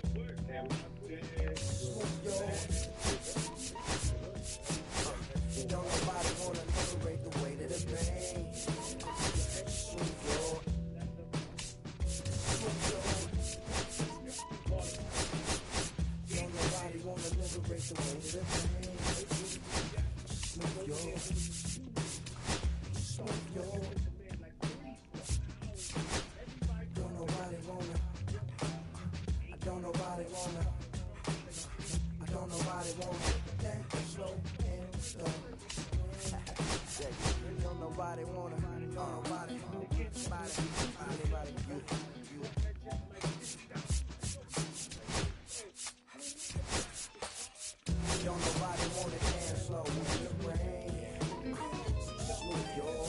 don't nobody wanna celebrate the weight of the pain. Smooth your. Don't nobody wanna liberate the weight of the pain. Smooth your. Smooth your. Don't nobody wanna. I don't nobody wanna. I don't nobody wanna dance slow and slow. Don't nobody wanna. Nobody. Anybody. You. Don't nobody wanna dance slow in the rain. Smooth your.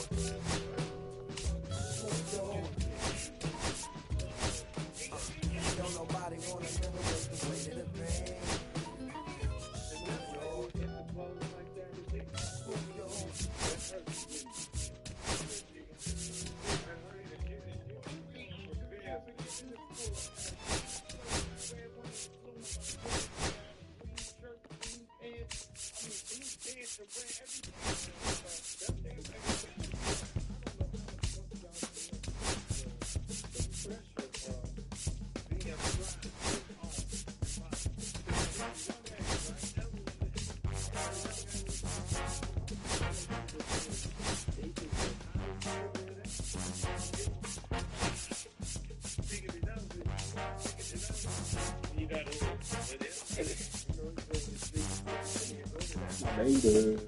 Don't nobody wanna liberate the weight of the pain. Later.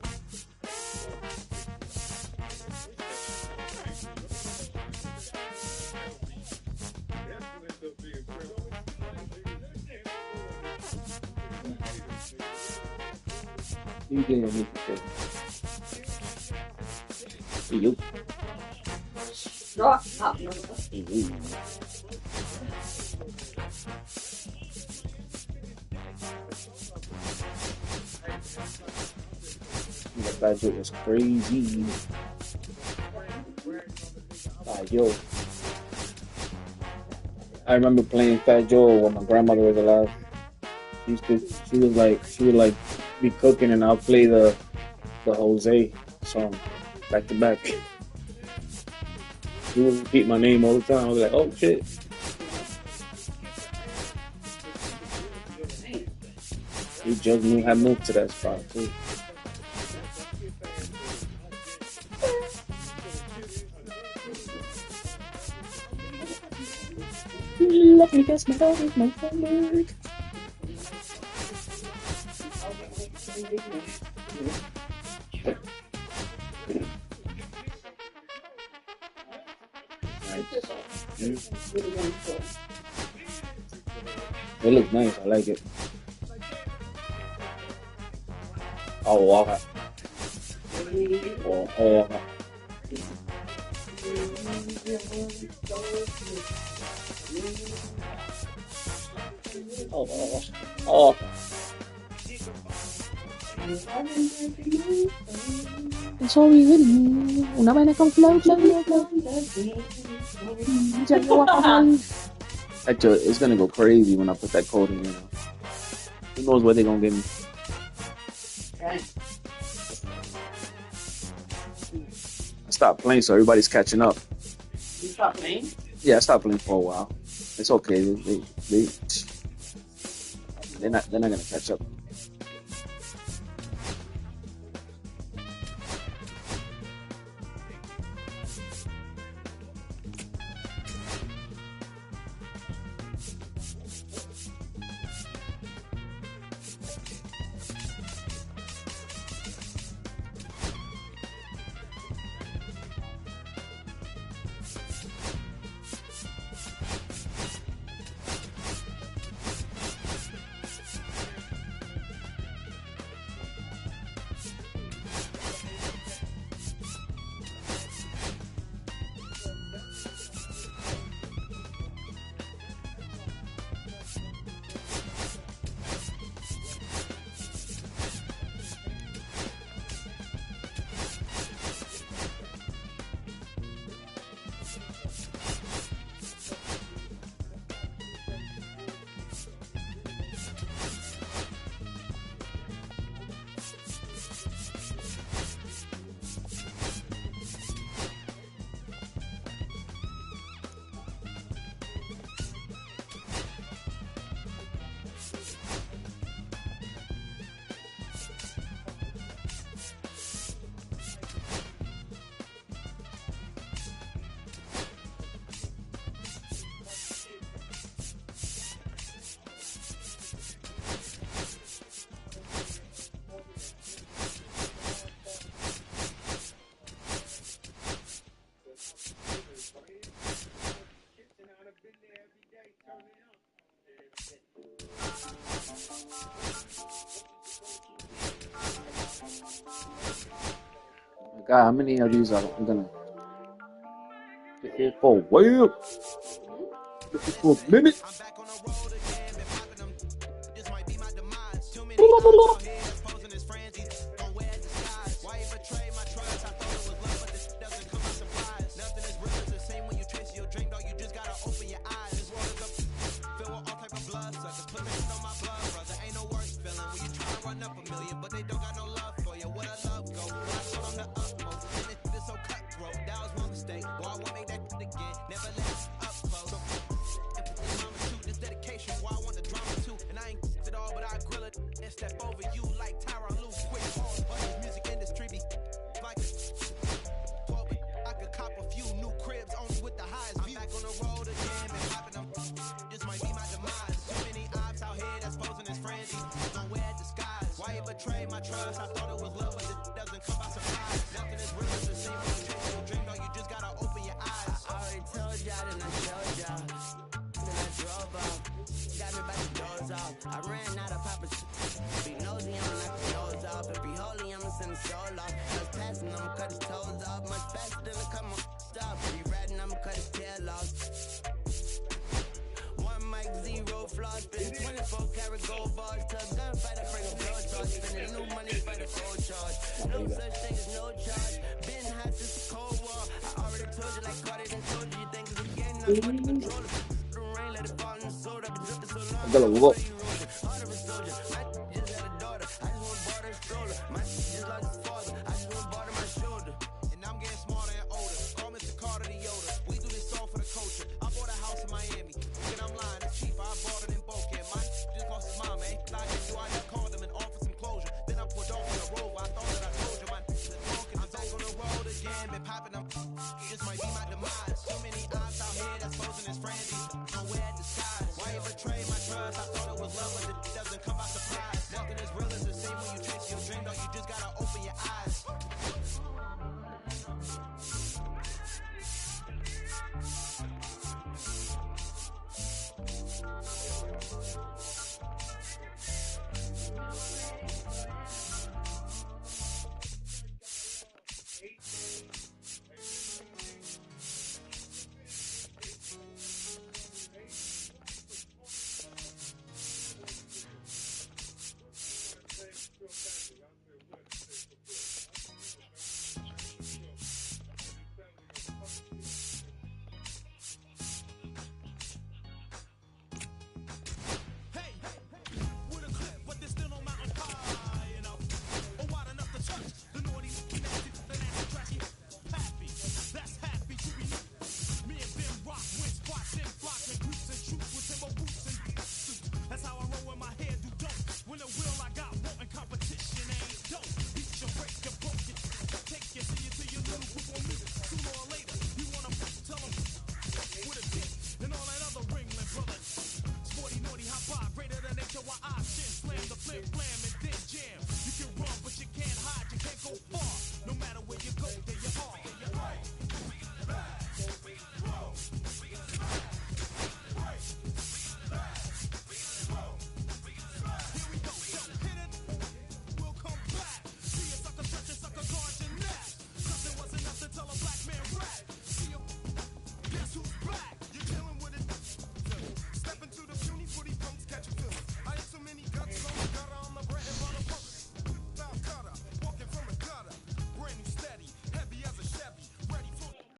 DJ need to say. You. No. That Fat Joe is crazy. Yo. I remember playing Fat Joe when my grandmother was alive. She would like be cooking and I'll play the Jose song back to back. She would repeat my name all the time. I was like, oh shit. We just had moved to that spot too. Let me guess my dog is my favorite. It looks nice. I like it. Oh, wow. Oh. Oh. Sorry, una vaina con flow. Actually, it's gonna go crazy when I put that code in. Who knows what they're gonna give me? I stopped playing, so everybody's catching up. You stopped playing? Yeah, I stopped playing for a while. It's okay. They're not gonna catch up. God, how many of these are we gonna get here for a while? For a minute. mic, zero flaws. Spin 24 karat gold bars. Tug gunfighter, bring a blow charge. Spending new money for the cold charge. No such thing as no charge. Been hot since the cold war. I already told you like Cardi done told you. You think it's a game, I'm about to control it. The rain, let it fall in the soda. Been dripping so long. Dale, Hugo. Heart of a soldier. My just had a daughter. I just want barter and stroller. My just like his father. I just want barter my shoulder. And I'm getting smarter and older. Call Mr. Carter the Yoda. We do this all for the culture. I bought a house in Miami. And I'm lying, it's cheap. I bought it in Boca. My just lost his mom, man. I just called him and offered some closure. Then I pulled off on the road. I thought that I told you my talking. I'm back on the road again. Been popping them. This might be my demise. So many eyes out here that's posing as friendly. Nowhere at the skies. Why you betray my trust? I thought it was love, but it doesn't come by surprise. Nothing as real as the same when you chase your dream, though. You just gotta open your eyes.